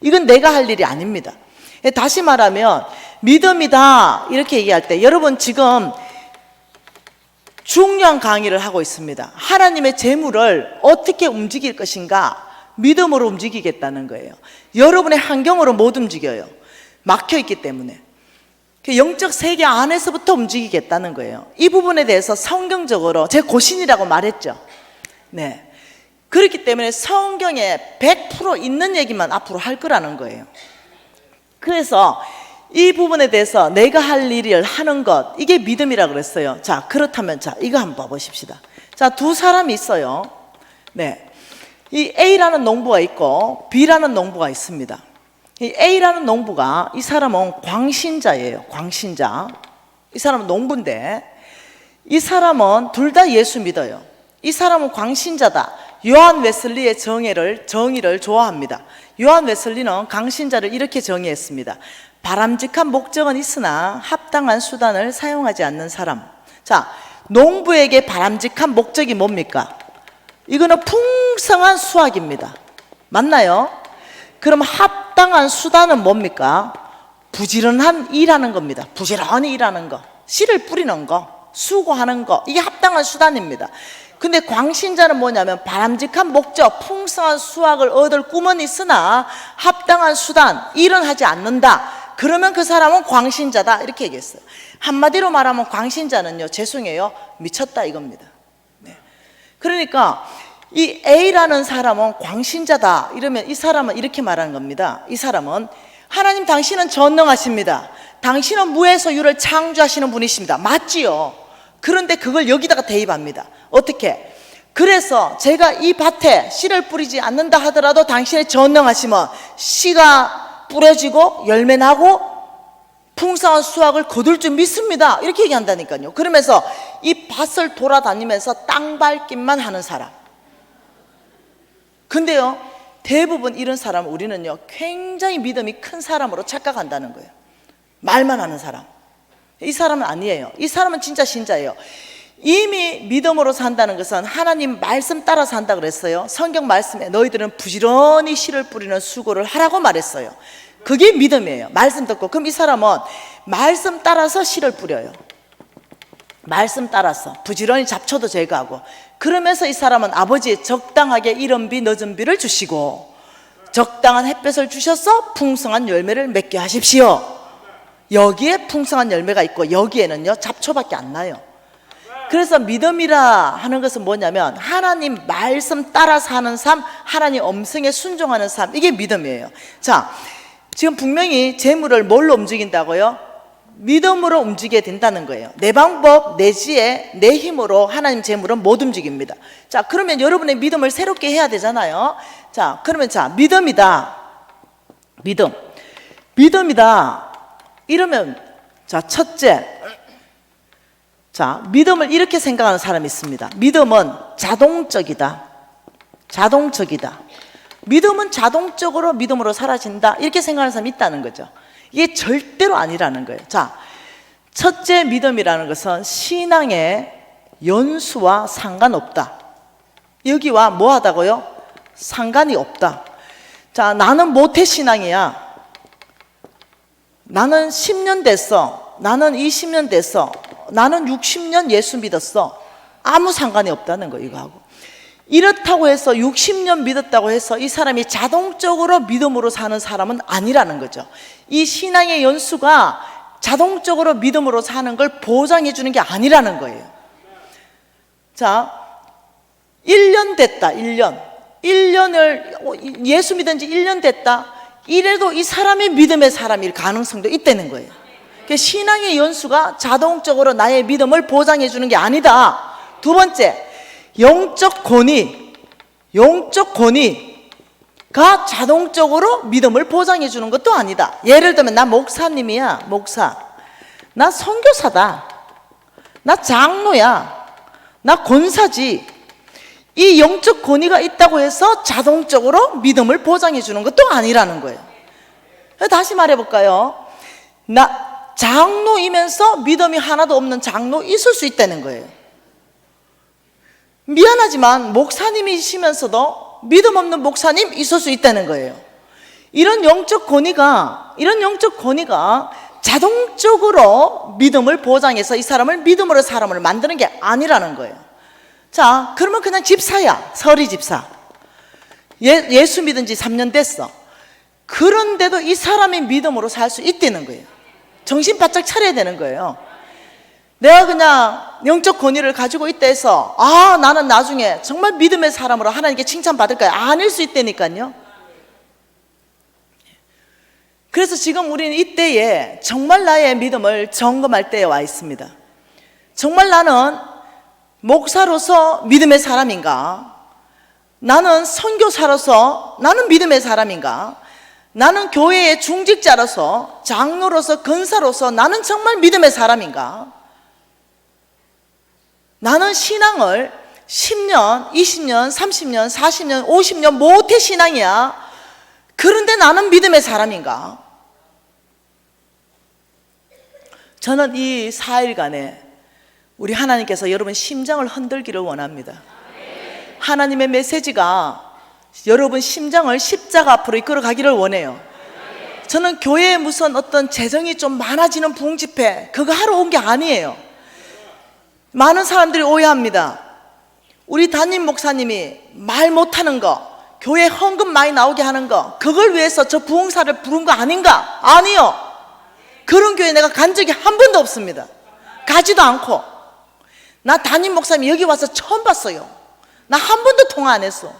이건 내가 할 일이 아닙니다. 다시 말하면 믿음이다 이렇게 얘기할 때 여러분 지금 중요한 강의를 하고 있습니다. 하나님의 재물을 어떻게 움직일 것인가? 믿음으로 움직이겠다는 거예요. 여러분의 환경으로 못 움직여요. 막혀있기 때문에. 영적 세계 안에서부터 움직이겠다는 거예요. 이 부분에 대해서 성경적으로 제 고신이라고 말했죠. 네. 그렇기 때문에 성경에 100% 있는 얘기만 앞으로 할 거라는 거예요. 그래서 이 부분에 대해서 내가 할 일을 하는 것, 이게 믿음이라고 그랬어요. 자, 그렇다면 자, 이거 한번 봐보십시다. 자, 두 사람이 있어요. 네. 이 A라는 농부가 있고 B라는 농부가 있습니다. 이 A라는 농부가, 이 사람은 광신자예요. 광신자. 이 사람은 농부인데 이 사람은 둘 다 예수 믿어요. 이 사람은 광신자다. 요한 웨슬리의 정의를 좋아합니다. 요한 웨슬리는 광신자를 이렇게 정의했습니다. 바람직한 목적은 있으나 합당한 수단을 사용하지 않는 사람. 자, 농부에게 바람직한 목적이 뭡니까? 이거는 풍성한 수확입니다. 맞나요? 그럼 합당한 수단은 뭡니까? 부지런한 일하는 겁니다. 부지런히 일하는 거, 씨를 뿌리는 거, 수고하는 거, 이게 합당한 수단입니다. 근데 광신자는 뭐냐면 바람직한 목적, 풍성한 수확을 얻을 꿈은 있으나 합당한 수단, 일은 하지 않는다. 그러면 그 사람은 광신자다 이렇게 얘기했어요. 한마디로 말하면 광신자는요, 죄송해요, 미쳤다 이겁니다. 네. 그러니까 이 A라는 사람은 광신자다 이러면 이 사람은 이렇게 말하는 겁니다. 이 사람은 하나님 당신은 전능하십니다. 당신은 무에서 유를 창조하시는 분이십니다. 맞지요? 그런데 그걸 여기다가 대입합니다. 어떻게? 그래서 제가 이 밭에 씨를 뿌리지 않는다 하더라도 당신의 전능하심은 씨가 뿌려지고 열매 나고 풍성한 수확을 거둘 줄 믿습니다. 이렇게 얘기한다니까요. 그러면서 이 밭을 돌아다니면서 땅 밟기만 하는 사람. 근데요, 대부분 이런 사람 우리는요 굉장히 믿음이 큰 사람으로 착각한다는 거예요. 말만 하는 사람. 이 사람은 아니에요. 이 사람은 진짜 신자예요. 이미 믿음으로 산다는 것은 하나님 말씀 따라 산다 그랬어요. 성경 말씀에 너희들은 부지런히 씨를 뿌리는 수고를 하라고 말했어요. 그게 믿음이에요. 말씀 듣고. 그럼 이 사람은 말씀 따라서 씨를 뿌려요. 말씀 따라서 부지런히 잡초도 제거하고. 그러면서 이 사람은 아버지의 적당하게 이른 비 늦은 비를 주시고 적당한 햇볕을 주셔서 풍성한 열매를 맺게 하십시오. 여기에 풍성한 열매가 있고 여기에는요 잡초밖에 안 나요. 그래서 믿음이라 하는 것은 뭐냐면 하나님 말씀 따라 사는 삶, 하나님 엄성에 순종하는 삶, 이게 믿음이에요. 자, 지금 분명히 재물을 뭘로 움직인다고요? 믿음으로 움직여야 된다는 거예요. 내 방법, 내 지혜, 내 힘으로 하나님 재물은 못 움직입니다. 자, 그러면 여러분의 믿음을 새롭게 해야 되잖아요. 자, 그러면 자, 믿음이다. 믿음이다. 이러면 자, 첫째, 자, 믿음을 이렇게 생각하는 사람이 있습니다. 믿음은 자동적이다. 믿음은 자동적으로 믿음으로 사라진다. 이렇게 생각하는 사람이 있다는 거죠. 이게 절대로 아니라는 거예요. 자, 첫째 믿음이라는 것은 신앙의 연수와 상관없다. 여기와 뭐 하다고요? 상관이 없다. 자, 나는 모태신앙이야. 나는 10년 됐어. 나는 20년 됐어. 나는 60년 예수 믿었어. 아무 상관이 없다는 거 이거하고. 이렇다고 해서 60년 믿었다고 해서 이 사람이 자동적으로 믿음으로 사는 사람은 아니라는 거죠. 이 신앙의 연수가 자동적으로 믿음으로 사는 걸 보장해 주는 게 아니라는 거예요. 자, 1년 됐다. 1년을 예수 믿은 지 1년 됐다. 이래도 이 사람이 믿음의 사람일 가능성도 있다는 거예요. 신앙의 연수가 자동적으로 나의 믿음을 보장해 주는 게 아니다. 두 번째, 영적 권위가 자동적으로 믿음을 보장해 주는 것도 아니다. 예를 들면 나 목사님이야. 목사. 나 선교사다. 나 장로야. 나 권사지. 이 영적 권위가 있다고 해서 자동적으로 믿음을 보장해 주는 것도 아니라는 거예요. 다시 말해볼까요? 나 장로이면서 믿음이 하나도 없는 장로 있을 수 있다는 거예요. 미안하지만 목사님이시면서도 믿음 없는 목사님 있을 수 있다는 거예요. 이런 영적 권위가 자동적으로 믿음을 보장해서 이 사람을 믿음으로 사람을 만드는 게 아니라는 거예요. 자, 그러면 그냥 집사야, 서리 집사. 예수 믿은 지 3년 됐어. 그런데도 이 사람이 믿음으로 살 수 있다는 거예요. 정신 바짝 차려야 되는 거예요. 내가 그냥 영적 권위를 가지고 있다 해서 나는 나중에 정말 믿음의 사람으로 하나님께 칭찬받을까요? 아닐 수 있다니까요. 그래서 지금 우리는 이때에 정말 나의 믿음을 점검할 때에 와 있습니다. 정말 나는 목사로서 믿음의 사람인가? 나는 선교사로서 나는 믿음의 사람인가? 나는 교회의 중직자로서, 장로로서, 권사로서 나는 정말 믿음의 사람인가? 나는 신앙을 10년, 20년, 30년, 40년, 50년 모태 신앙이야. 그런데 나는 믿음의 사람인가? 저는 이 4일간에 우리 하나님께서 여러분 심장을 흔들기를 원합니다. 하나님의 메시지가 여러분 심장을 십자가 앞으로 이끌어 가기를 원해요. 저는 교회에 무슨 어떤 재정이 좀 많아지는 부흥 집회 그거 하러 온 게 아니에요. 많은 사람들이 오해합니다. 우리 담임 목사님이 말 못하는 거, 교회 헌금 많이 나오게 하는 거, 그걸 위해서 저 부흥사를 부른 거 아닌가? 아니요. 그런 교회 내가 간 적이 한 번도 없습니다. 가지도 않고. 나 담임 목사님 여기 와서 처음 봤어요. 나 한 번도 통화 안 했어.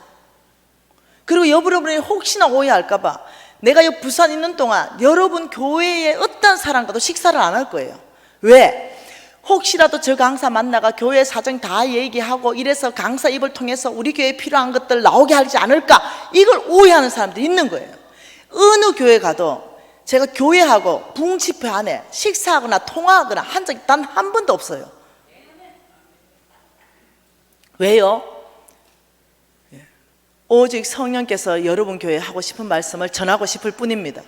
그리고 여러분이 혹시나 오해할까봐 내가 이 부산 있는 동안 여러분 교회에 어떤 사람과도 식사를 안 할 거예요. 왜? 혹시라도 저 강사 만나가 교회 사정 다 얘기하고 이래서 강사 입을 통해서 우리 교회에 필요한 것들 나오게 하지 않을까? 이걸 오해하는 사람들이 있는 거예요. 어느 교회 가도 제가 교회하고 부흥 집회 안에 식사하거나 통화하거나 한 적이 단 한 번도 없어요. 왜요? 오직 성령께서 여러분 교회에 하고 싶은 말씀을 전하고 싶을 뿐입니다.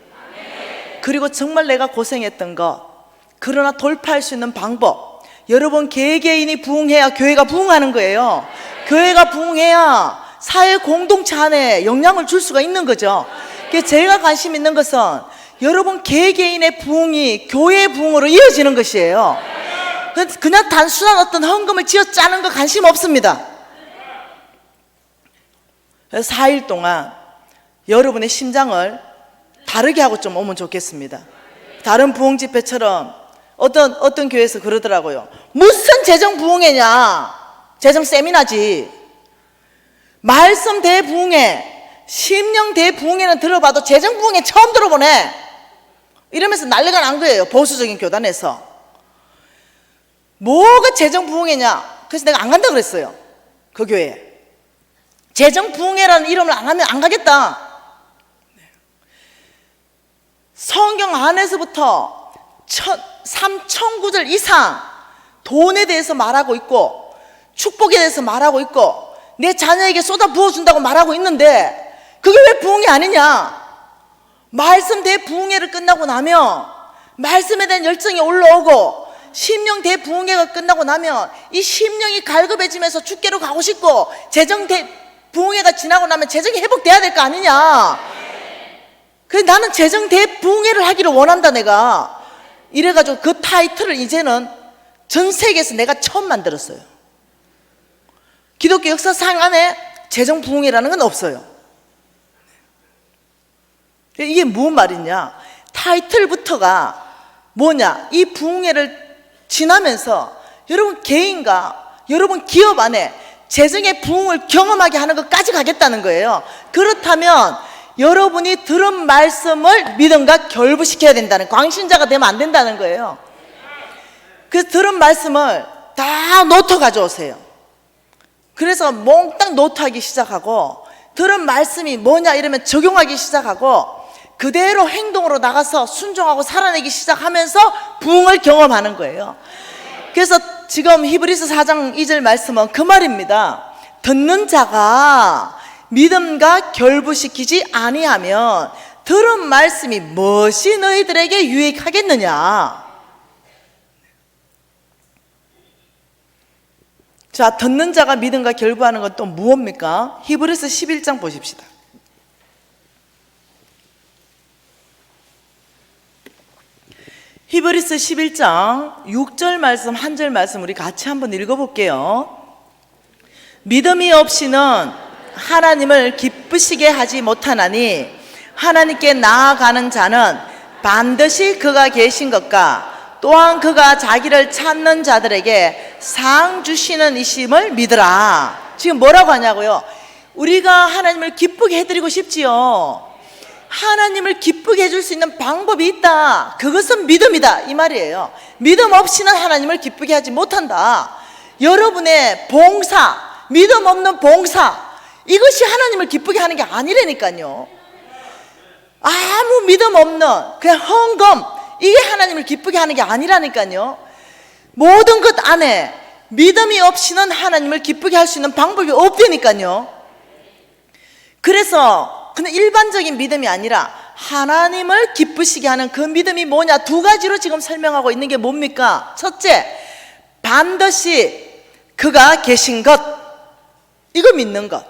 그리고 정말 내가 고생했던 거, 그러나 돌파할 수 있는 방법, 여러분 개개인이 부흥해야 교회가 부흥하는 거예요. 교회가 부흥해야 사회 공동체 안에 영향을 줄 수가 있는 거죠. 그래서 제가 관심 있는 것은 여러분 개개인의 부흥이 교회의 부흥으로 이어지는 것이에요. 그냥 단순한 어떤 헌금을 지어 짜는 거 관심 없습니다. 4일 동안 여러분의 심장을 다르게 하고 좀 오면 좋겠습니다. 다른 부흥 집회처럼 어떤 교회에서 그러더라고요. 무슨 재정 부흥회냐? 재정 세미나지. 말씀 대부흥회, 심령 대부흥회는 들어봐도 재정 부흥회 처음 들어보네. 이러면서 난리가 난 거예요. 보수적인 교단에서. 뭐가 재정 부흥회냐? 그래서 내가 안 간다 그랬어요. 그 교회에. 재정 부흥회라는 이름을 안 하면 안 가겠다. 성경 안에서부터 3,000구절 이상 돈에 대해서 말하고 있고 축복에 대해서 말하고 있고 내 자녀에게 쏟아 부어준다고 말하고 있는데 그게 왜 부흥회 아니냐? 말씀 대부흥회를 끝나고 나면 말씀에 대한 열정이 올라오고 심령 대부흥회가 끝나고 나면 이 심령이 갈급해지면서 주께로 가고 싶고 재정 대부흥회가 지나고 나면 재정이 회복돼야 될 거 아니냐? 그래서 나는 재정 대부흥회를 하기를 원한다. 내가 이래가지고 그 타이틀을 이제는 전 세계에서 내가 처음 만들었어요. 기독교 역사상 안에 재정 부흥회라는 건 없어요. 이게 무슨 말이냐? 타이틀부터가 뭐냐? 이 부흥회를 지나면서 여러분 개인과 여러분 기업 안에 재정의 부흥을 경험하게 하는 것까지 가겠다는 거예요. 그렇다면 여러분이 들은 말씀을 믿음과 결부시켜야 된다는, 광신자가 되면 안 된다는 거예요. 그래서 들은 말씀을 다 노트 가져오세요. 그래서 몽땅 노트하기 시작하고 들은 말씀이 뭐냐 이러면 적용하기 시작하고 그대로 행동으로 나가서 순종하고 살아내기 시작하면서 부흥을 경험하는 거예요. 그래서 지금 히브리서 4장 2절 말씀은 그 말입니다. 듣는 자가 믿음과 결부시키지 아니하면 들은 말씀이 무엇이 너희들에게 유익하겠느냐? 자, 듣는 자가 믿음과 결부하는 건 또 무엇입니까? 히브리서 11장 보십시다. 히브리서 11장 6절 말씀, 한 절 말씀 우리 같이 한번 읽어볼게요. 믿음이 없이는 하나님을 기쁘시게 하지 못하나니 하나님께 나아가는 자는 반드시 그가 계신 것과 또한 그가 자기를 찾는 자들에게 상 주시는 이심을 믿으라. 지금 뭐라고 하냐고요? 우리가 하나님을 기쁘게 해드리고 싶지요. 하나님을 기쁘게 해줄 수 있는 방법이 있다. 그것은 믿음이다, 이 말이에요. 믿음 없이는 하나님을 기쁘게 하지 못한다. 여러분의 봉사, 믿음 없는 봉사, 이것이 하나님을 기쁘게 하는 게 아니라니까요. 아무 믿음 없는 그냥 헌금, 이게 하나님을 기쁘게 하는 게 아니라니까요. 모든 것 안에 믿음이 없이는 하나님을 기쁘게 할 수 있는 방법이 없다니까요. 그래서 그냥 일반적인 믿음이 아니라 하나님을 기쁘시게 하는 그 믿음이 뭐냐, 두 가지로 지금 설명하고 있는 게 뭡니까? 첫째, 반드시 그가 계신 것, 이거 믿는 것.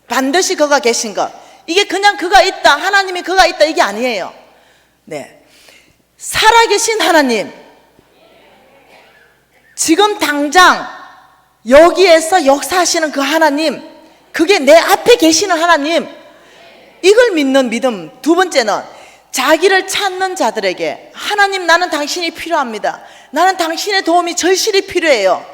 반드시 그가 계신 것, 이게 그냥 그가 있다, 하나님이 그가 있다, 이게 아니에요. 네, 살아계신 하나님, 지금 당장 여기에서 역사하시는 그 하나님, 그게 내 앞에 계시는 하나님, 이걸 믿는 믿음. 두 번째는 자기를 찾는 자들에게, 하나님 나는 당신이 필요합니다, 나는 당신의 도움이 절실히 필요해요.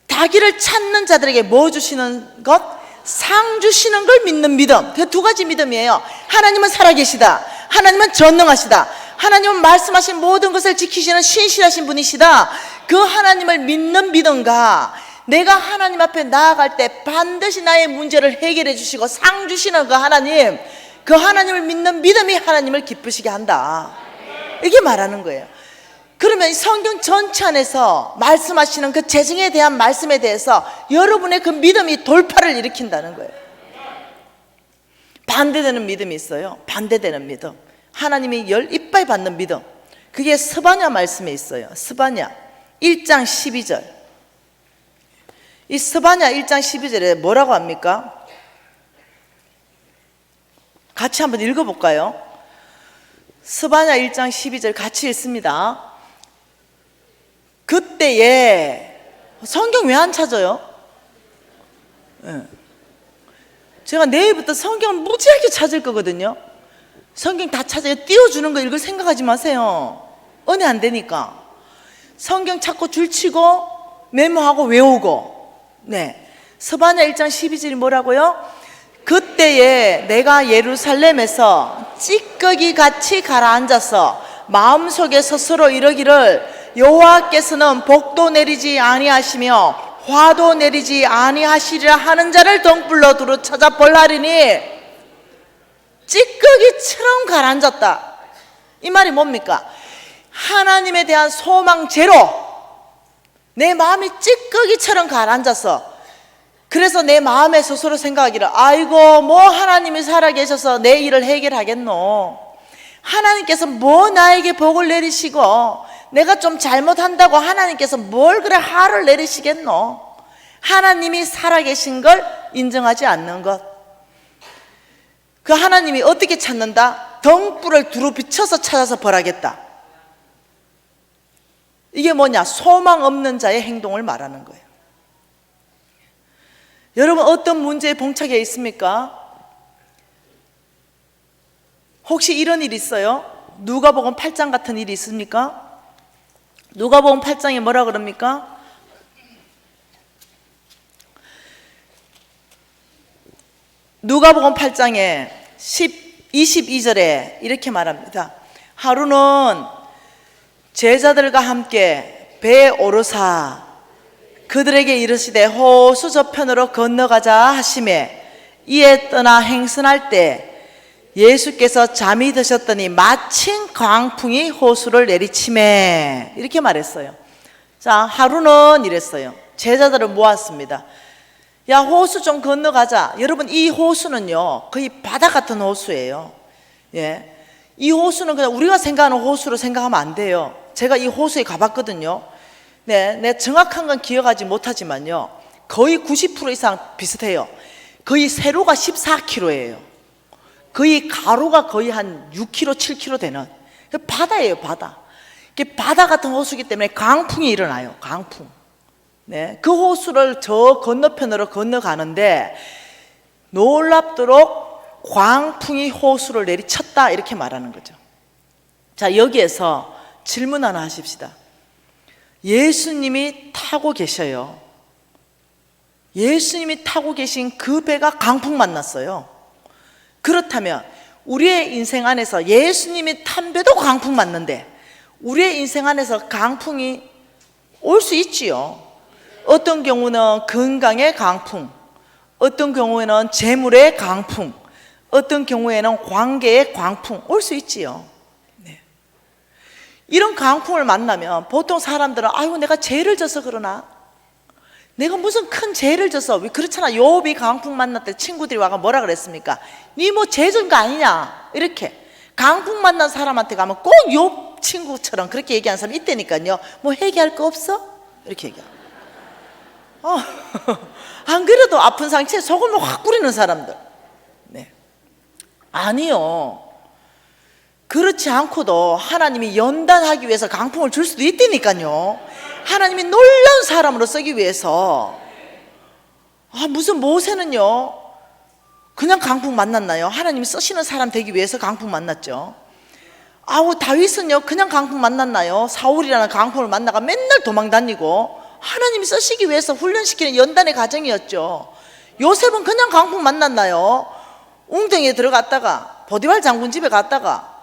자기를 찾는 자들에게 뭐 주시는 것? 상 주시는 걸 믿는 믿음. 그 두 가지 믿음이에요. 하나님은 살아계시다, 하나님은 전능하시다, 하나님은 말씀하신 모든 것을 지키시는 신실하신 분이시다. 그 하나님을 믿는 믿음과 내가 하나님 앞에 나아갈 때 반드시 나의 문제를 해결해 주시고 상 주시는 그 하나님, 그 하나님을 믿는 믿음이 하나님을 기쁘시게 한다, 이게 말하는 거예요. 그러면 성경 전체 안에서 말씀하시는 그 재정에 대한 말씀에 대해서 여러분의 그 믿음이 돌파를 일으킨다는 거예요. 반대되는 믿음이 있어요. 반대되는 믿음, 하나님이 열 이빨 받는 믿음. 그게 스바냐 말씀에 있어요. 스바냐 1장 12절. 이 스바냐 1장 12절에 뭐라고 합니까? 같이 한번 읽어볼까요? 스바냐 1장 12절 같이 읽습니다. 그때에, 성경 왜 안 찾아요? 제가 내일부터 성경을 무지하게 찾을 거거든요. 성경 다 찾아요. 띄워주는 거 읽을 생각하지 마세요. 은혜 안 되니까. 성경 찾고 줄치고 메모하고 외우고. 네, 스바냐 1장 12절이 뭐라고요? 그때에 내가 예루살렘에서 찌꺼기 같이 가라앉아서 마음속에 스스로 이러기를 여호와께서는 복도 내리지 아니하시며 화도 내리지 아니하시리라 하는 자를 등불로 두루 찾아 볼하리니, 찌꺼기처럼 가라앉았다, 이 말이 뭡니까? 하나님에 대한 소망 제로, 내 마음이 찌꺼기처럼 가라앉아서, 그래서 내 마음에 스스로 생각하기를, 아이고 뭐 하나님이 살아계셔서 내 일을 해결하겠노, 하나님께서 뭐 나에게 복을 내리시고 내가 좀 잘못한다고 하나님께서 뭘 그래 화를 내리시겠노. 하나님이 살아계신 걸 인정하지 않는 것. 그 하나님이 어떻게 찾는다? 등불을 두루 비춰서 찾아서 벌하겠다. 이게 뭐냐? 소망 없는 자의 행동을 말하는 거예요. 여러분, 어떤 문제에 봉착해 있습니까? 혹시 이런 일 있어요? 누가복음 8장 같은 일이 있습니까? 누가복음 8장에 뭐라 그럽니까? 누가복음 8장에 22절에 이렇게 말합니다. 하루는 제자들과 함께 배에 오르사 그들에게 이르시되 호수 저편으로 건너가자 하시매, 이에 떠나 행선할 때 예수께서 잠이 드셨더니 마침 광풍이 호수를 내리치매, 이렇게 말했어요. 자, 하루는 이랬어요. 제자들을 모았습니다. 야, 호수 좀 건너가자. 여러분, 이 호수는요 거의 바다 같은 호수예요. 예, 이 호수는 그냥 우리가 생각하는 호수로 생각하면 안 돼요. 제가 이 호수에 가봤거든요. 네, 내 정확한 건 기억하지 못하지만요 거의 90% 이상 비슷해요. 거의 세로가 14km예요. 거의 가로가 거의 한 6km, 7km 되는 바다예요, 바다. 바다 같은 호수이기 때문에 강풍이 일어나요. 강풍. 네, 그 호수를 저 건너편으로 건너가는데 놀랍도록 광풍이 호수를 내리쳤다, 이렇게 말하는 거죠. 자, 여기에서 질문 하나 하십시다. 예수님이 타고 계셔요. 예수님이 타고 계신 그 배가 강풍 만났어요. 그렇다면 우리의 인생 안에서 예수님이 탄 배도 강풍 맞는데 우리의 인생 안에서 강풍이 올 수 있지요. 어떤 경우는 건강의 강풍, 어떤 경우에는 재물의 강풍, 어떤 경우에는 관계의 강풍 올 수 있지요. 네. 이런 강풍을 만나면 보통 사람들은 아이고 내가 죄를 져서 그러나, 내가 무슨 큰 죄를 져서, 그렇잖아. 욥이 강풍 만났을 때 친구들이 와가 뭐라 그랬습니까? 니 뭐 죄 진 거 아니냐, 이렇게. 강풍 만난 사람한테 가면 꼭 욥 친구처럼 그렇게 얘기하는 사람이 있다니까요. 뭐 회개할 거 없어? 이렇게 얘기하고. 안 그래도 아픈 상처에 소금을 확 뿌리는 사람들. 네. 아니요, 그렇지 않고도 하나님이 연단하기 위해서 강풍을 줄 수도 있다니까요. 하나님이 놀라운 사람으로 쓰기 위해서. 무슨 모세는요 그냥 강풍 만났나요? 하나님이 쓰시는 사람 되기 위해서 강풍 만났죠. 다윗은요 그냥 강풍 만났나요? 사울이라는 강풍을 만나가 맨날 도망 다니고 하나님이 쓰시기 위해서 훈련시키는 연단의 과정이었죠. 요셉은 그냥 강풍 만났나요? 웅덩이에 들어갔다가 보디발 장군 집에 갔다가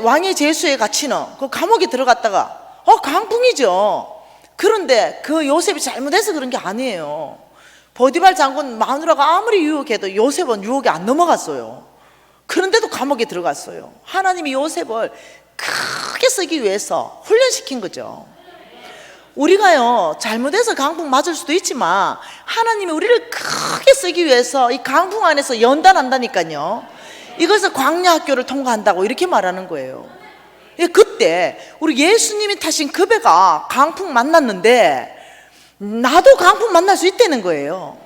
왕의 제수에 갇히는 그 감옥에 들어갔다가 강풍이죠. 그런데 그 요셉이 잘못해서 그런 게 아니에요. 보디발 장군 마누라가 아무리 유혹해도 요셉은 유혹에 안 넘어갔어요. 그런데도 감옥에 들어갔어요. 하나님이 요셉을 크게 쓰기 위해서 훈련시킨 거죠. 우리가요 잘못해서 강풍 맞을 수도 있지만 하나님이 우리를 크게 쓰기 위해서 이 강풍 안에서 연단한다니까요. 이것을 광야 학교를 통과한다고 이렇게 말하는 거예요. 그때 우리 예수님이 타신 그 배가 강풍 만났는데 나도 강풍 만날 수 있다는 거예요.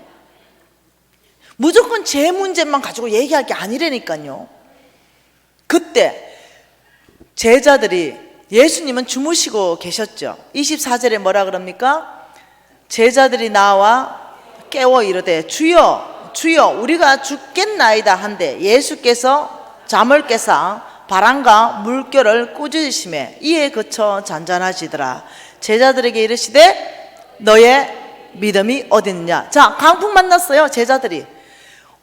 무조건 제 문제만 가지고 얘기할 게 아니라니까요. 그때 제자들이, 예수님은 주무시고 계셨죠. 24절에 뭐라 그럽니까? 제자들이 나와 깨워 이르되 주여 주여 우리가 죽겠나이다 한데 예수께서 잠을 깨사 바람과 물결을 꾸짖으시매 이에 그쳐 잔잔하시더라. 제자들에게 이르시되 너의 믿음이 어딨느냐. 자, 강풍 만났어요. 제자들이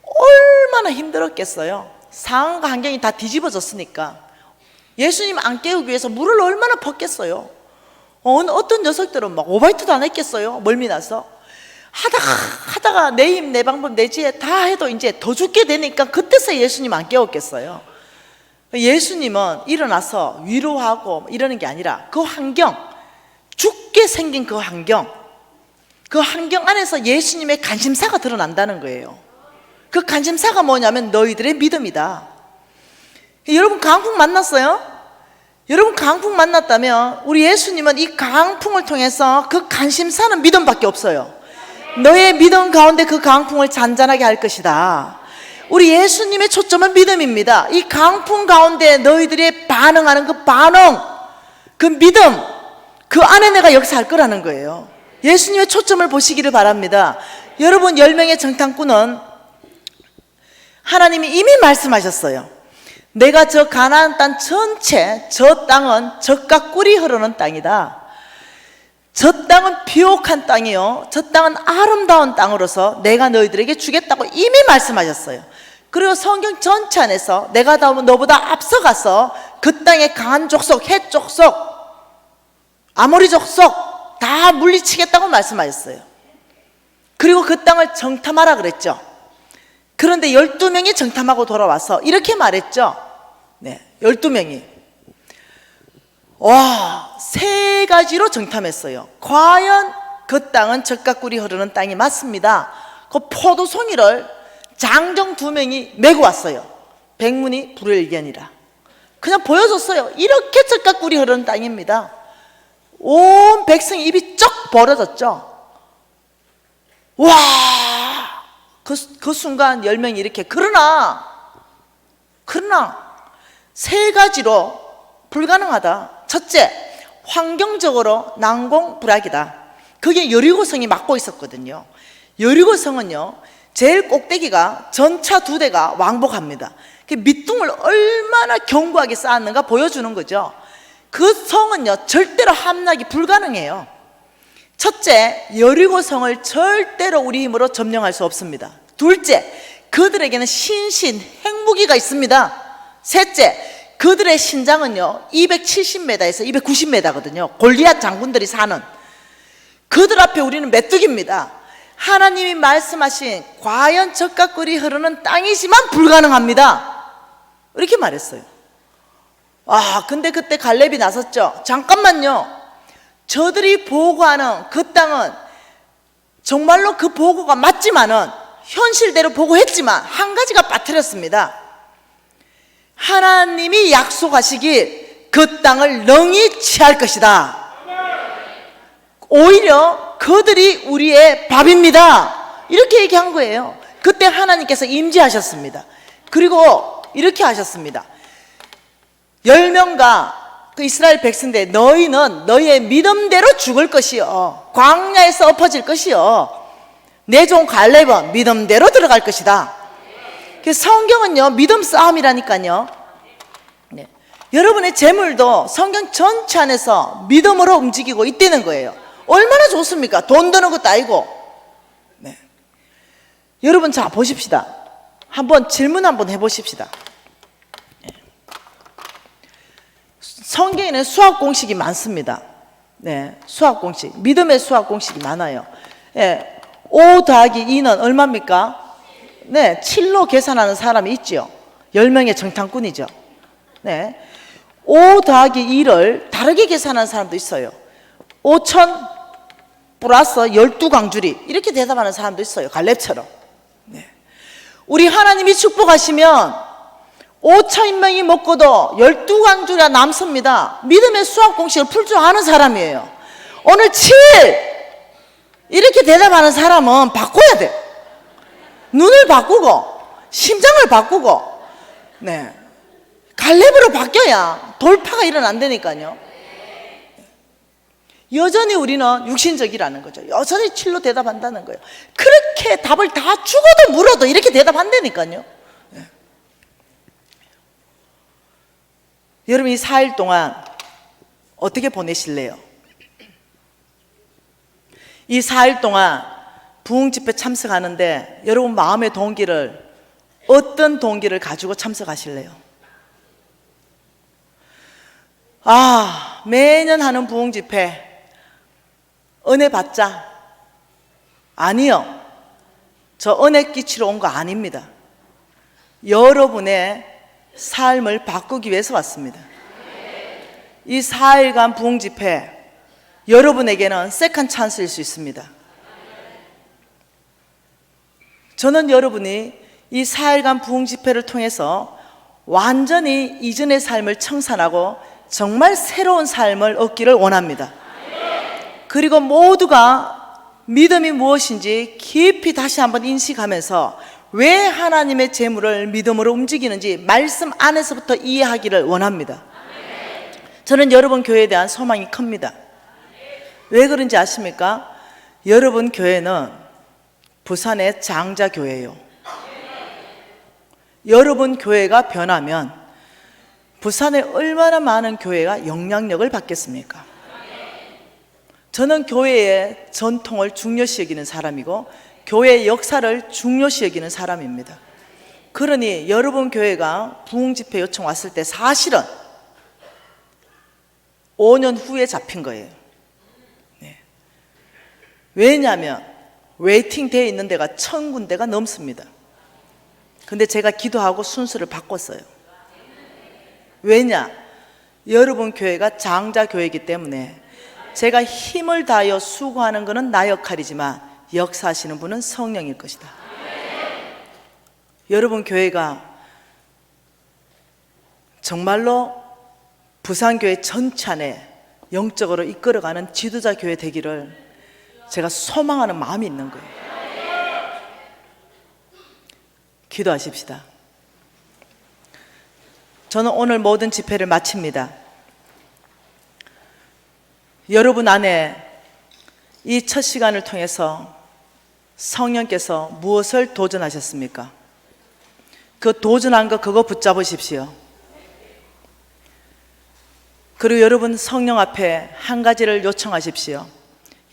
얼마나 힘들었겠어요. 상황과 환경이 다 뒤집어졌으니까. 예수님 안 깨우기 위해서 물을 얼마나 퍽겠어요. 어떤 녀석들은 막 오바이트도 안 했겠어요. 멀미나서 하다가 내 힘 내 방법 내 지혜 다 해도 이제 더 죽게 되니까 그때서 예수님 안 깨웠겠어요. 예수님은 일어나서 위로하고 이러는 게 아니라 그 환경, 죽게 생긴 그 환경 안에서 예수님의 관심사가 드러난다는 거예요. 그 관심사가 뭐냐면 너희들의 믿음이다. 여러분 강풍 만났어요? 여러분 강풍 만났다면 우리 예수님은 이 강풍을 통해서 그 관심사는 믿음밖에 없어요. 너의 믿음 가운데 그 강풍을 잔잔하게 할 것이다. 우리 예수님의 초점은 믿음입니다. 이 강풍 가운데 너희들이 반응하는 그 반응, 그 믿음, 그 안에 내가 역사할 거라는 거예요. 예수님의 초점을 보시기를 바랍니다. 여러분 10명의 정탐꾼은 하나님이 이미 말씀하셨어요. 내가 저 가나안 땅 전체, 저 땅은 젖과 꿀이 흐르는 땅이다. 저 땅은 비옥한 땅이요, 저 땅은 아름다운 땅으로서 내가 너희들에게 주겠다고 이미 말씀하셨어요. 그리고 성경 전체 안에서 내가 너보다 앞서가서 그 땅의 강한 족속, 헷 족속, 아모리 족속 다 물리치겠다고 말씀하셨어요. 그리고 그 땅을 정탐하라 그랬죠. 그런데 12명이 정탐하고 돌아와서 이렇게 말했죠. 12명이 와, 3가지로 정탐했어요. 과연 그 땅은 젖과 꿀이 흐르는 땅이 맞습니다. 그 포도송이를 장정 2명이 메고 왔어요. 백문이 불여일견이라 그냥 보여줬어요. 이렇게 젖과 꿀이 흐르는 땅입니다. 온 백성이 입이 쩍 벌어졌죠. 와, 그 순간 10명이 이렇게 그러나 3가지로 불가능하다. 첫째, 환경적으로 난공불락이다. 그게 여리고성이 맡고 있었거든요. 여리고성은요, 제일 꼭대기가 전차 2대가 왕복합니다. 그 밑둥을 얼마나 견고하게 쌓았는가 보여주는 거죠. 그 성은요, 절대로 함락이 불가능해요. 첫째, 여리고성을 절대로 우리 힘으로 점령할 수 없습니다. 둘째, 그들에게는 신신 핵무기가 있습니다. 셋째, 그들의 신장은요 270m에서 290m거든요. 골리앗 장군들이 사는. 그들 앞에 우리는 메뚜기입니다. 하나님이 말씀하신 과연 젖과 꿀이 흐르는 땅이지만 불가능합니다, 이렇게 말했어요. 근데 그때 갈렙이 나섰죠. 잠깐만요, 저들이 보고하는 그 땅은 정말로 그 보고가 맞지만은 현실대로 보고했지만 한 가지가 빠뜨렸습니다. 하나님이 약속하시길 그 땅을 능히 취할 것이다. 오히려 그들이 우리의 밥입니다, 이렇게 얘기한 거예요. 그때 하나님께서 임재하셨습니다. 그리고 이렇게 하셨습니다. 10명과 그 이스라엘 백성들, 너희는 너희의 믿음대로 죽을 것이요, 광야에서 엎어질 것이요, 내 종 갈렙은 믿음대로 들어갈 것이다. 성경은요 믿음 싸움이라니까요. 네. 여러분의 재물도 성경 전체 안에서 믿음으로 움직이고 있다는 거예요. 얼마나 좋습니까? 돈 드는 것도 아니고. 네. 여러분, 자 보십시다. 한번 질문 한번 해보십시다. 네. 성경에는 수학 공식이 많습니다. 네, 수학 공식, 믿음의 수학 공식이 많아요. 네. 5 더하기 2는 얼마입니까? 네, 7로 계산하는 사람이 있죠. 10명의 정탐꾼이죠. 네. 5 더하기 2를 다르게 계산하는 사람도 있어요. 5천 플러스 12강줄이, 이렇게 대답하는 사람도 있어요. 갈렙처럼. 네. 우리 하나님이 축복하시면 5천명이 먹고도 12강줄이 남습니다. 믿음의 수학 공식을 풀 줄 아는 사람이에요. 오늘 7! 이렇게 대답하는 사람은 바꿔야 돼. 눈을 바꾸고 심장을 바꾸고, 네, 갈렙으로 바뀌어야 돌파가 일어난다니까요. 여전히 우리는 육신적이라는 거죠. 여전히 7로 대답한다는 거예요. 그렇게 답을 다 죽어도 물어도 이렇게 대답한다니까요. 네. 여러분, 이 4일 동안 어떻게 보내실래요? 이 4일 동안 부흥집회 참석하는데 여러분 마음의 동기를, 어떤 동기를 가지고 참석하실래요? 매년 하는 부흥집회 은혜 받자? 아니요, 저 은혜 끼치러 온 거 아닙니다. 여러분의 삶을 바꾸기 위해서 왔습니다. 이 4일간 부흥집회, 여러분에게는 세컨 찬스일 수 있습니다. 저는 여러분이 이 4일간 부흥집회를 통해서 완전히 이전의 삶을 청산하고 정말 새로운 삶을 얻기를 원합니다. 그리고 모두가 믿음이 무엇인지 깊이 다시 한번 인식하면서 왜 하나님의 재물을 믿음으로 움직이는지 말씀 안에서부터 이해하기를 원합니다. 저는 여러분 교회에 대한 소망이 큽니다. 왜 그런지 아십니까? 여러분 교회는 부산의 장자교회예요. 여러분 교회가 변하면 부산에 얼마나 많은 교회가 영향력을 받겠습니까? 저는 교회의 전통을 중요시 여기는 사람이고 교회의 역사를 중요시 여기는 사람입니다. 그러니 여러분 교회가 부흥집회 요청 왔을 때 사실은 5년 후에 잡힌 거예요. 네. 왜냐하면 웨이팅 되어 있는 데가 1000군데가 넘습니다. 근데 제가 기도하고 순서를 바꿨어요. 왜냐? 여러분 교회가 장자교회이기 때문에 제가 힘을 다하여 수고하는 것은 나 역할이지만 역사하시는 분은 성령일 것이다. 여러분 교회가 정말로 부산교회 전체 안에 영적으로 이끌어가는 지도자 교회 되기를 제가 소망하는 마음이 있는 거예요. 기도하십시다. 저는 오늘 모든 집회를 마칩니다. 여러분 안에 이 첫 시간을 통해서 성령께서 무엇을 도전하셨습니까? 그 도전한 거 그거 붙잡으십시오. 그리고 여러분 성령 앞에 한 가지를 요청하십시오.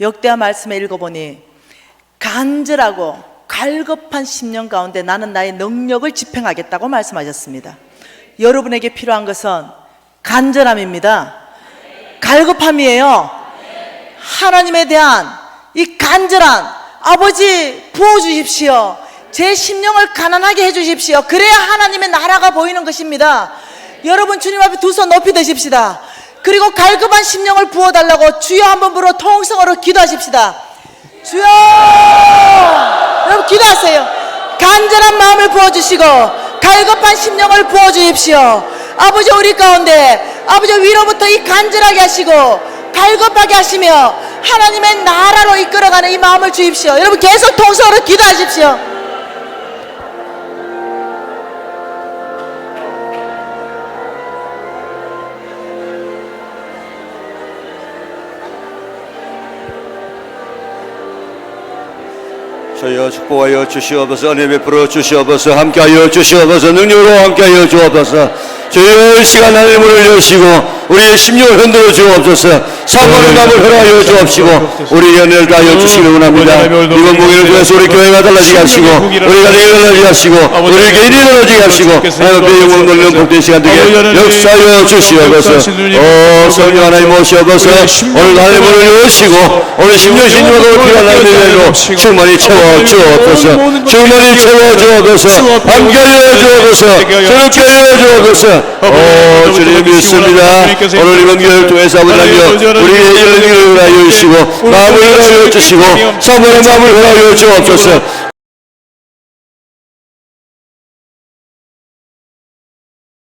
역대하 말씀에 읽어보니 간절하고 갈급한 심령 가운데 나는 나의 능력을 집행하겠다고 말씀하셨습니다. 여러분에게 필요한 것은 간절함입니다. 갈급함이에요. 하나님에 대한 이 간절한 아버지 부어주십시오. 제 심령을 가난하게 해주십시오. 그래야 하나님의 나라가 보이는 것입니다. 여러분 주님 앞에 두 손 높이 드십시다. 그리고 갈급한 심령을 부어달라고 주여 한번 부르어 통성으로 기도하십시다. 주여! 여러분 기도하세요. 간절한 마음을 부어주시고 갈급한 심령을 부어주십시오. 아버지 우리 가운데 아버지 위로부터 이 간절하게 하시고 갈급하게 하시며 하나님의 나라로 이끌어가는 이 마음을 주십시오. 여러분 계속 통성으로 기도하십시오. 저여 축복하여 주시옵소서. 은혜 베풀어 주시옵소서. 함께하여 주시옵소서. 능력으로 함께하여 주옵소서. 저여 시간 하늘 문을 여시고 우리의 심령을 흔들어 주옵소서. 사모하는 마음을 허락하여 주옵시고 우리 연애를 다하여 주시기 원합니다. 이번 공연을 통해서 우리 교회가 달라지게 하시고 우리 가정이 달라지게 하시고 우리 개인이 달라지게 하시고 하나님의 영광을 돌리는 복된 시간 되게 역사하여 주시옵소서. 성령 하나님 오시옵소서. 오늘 하늘 문을 여시고 오늘 심령 신령으로 필요한 하나님의 충만히 채워 주옵소서. 충만히 채워 주옵소서. 함께하여 주옵소서. 저렇게 하여 주옵소서. 주님 믿습니다. 오늘 이번 기회를 통해서 아버지 하나님 우리의 열린 길을 하여 주시고 마음을 허락하여 주시고 사모의 마음을 허락하여 주옵소서.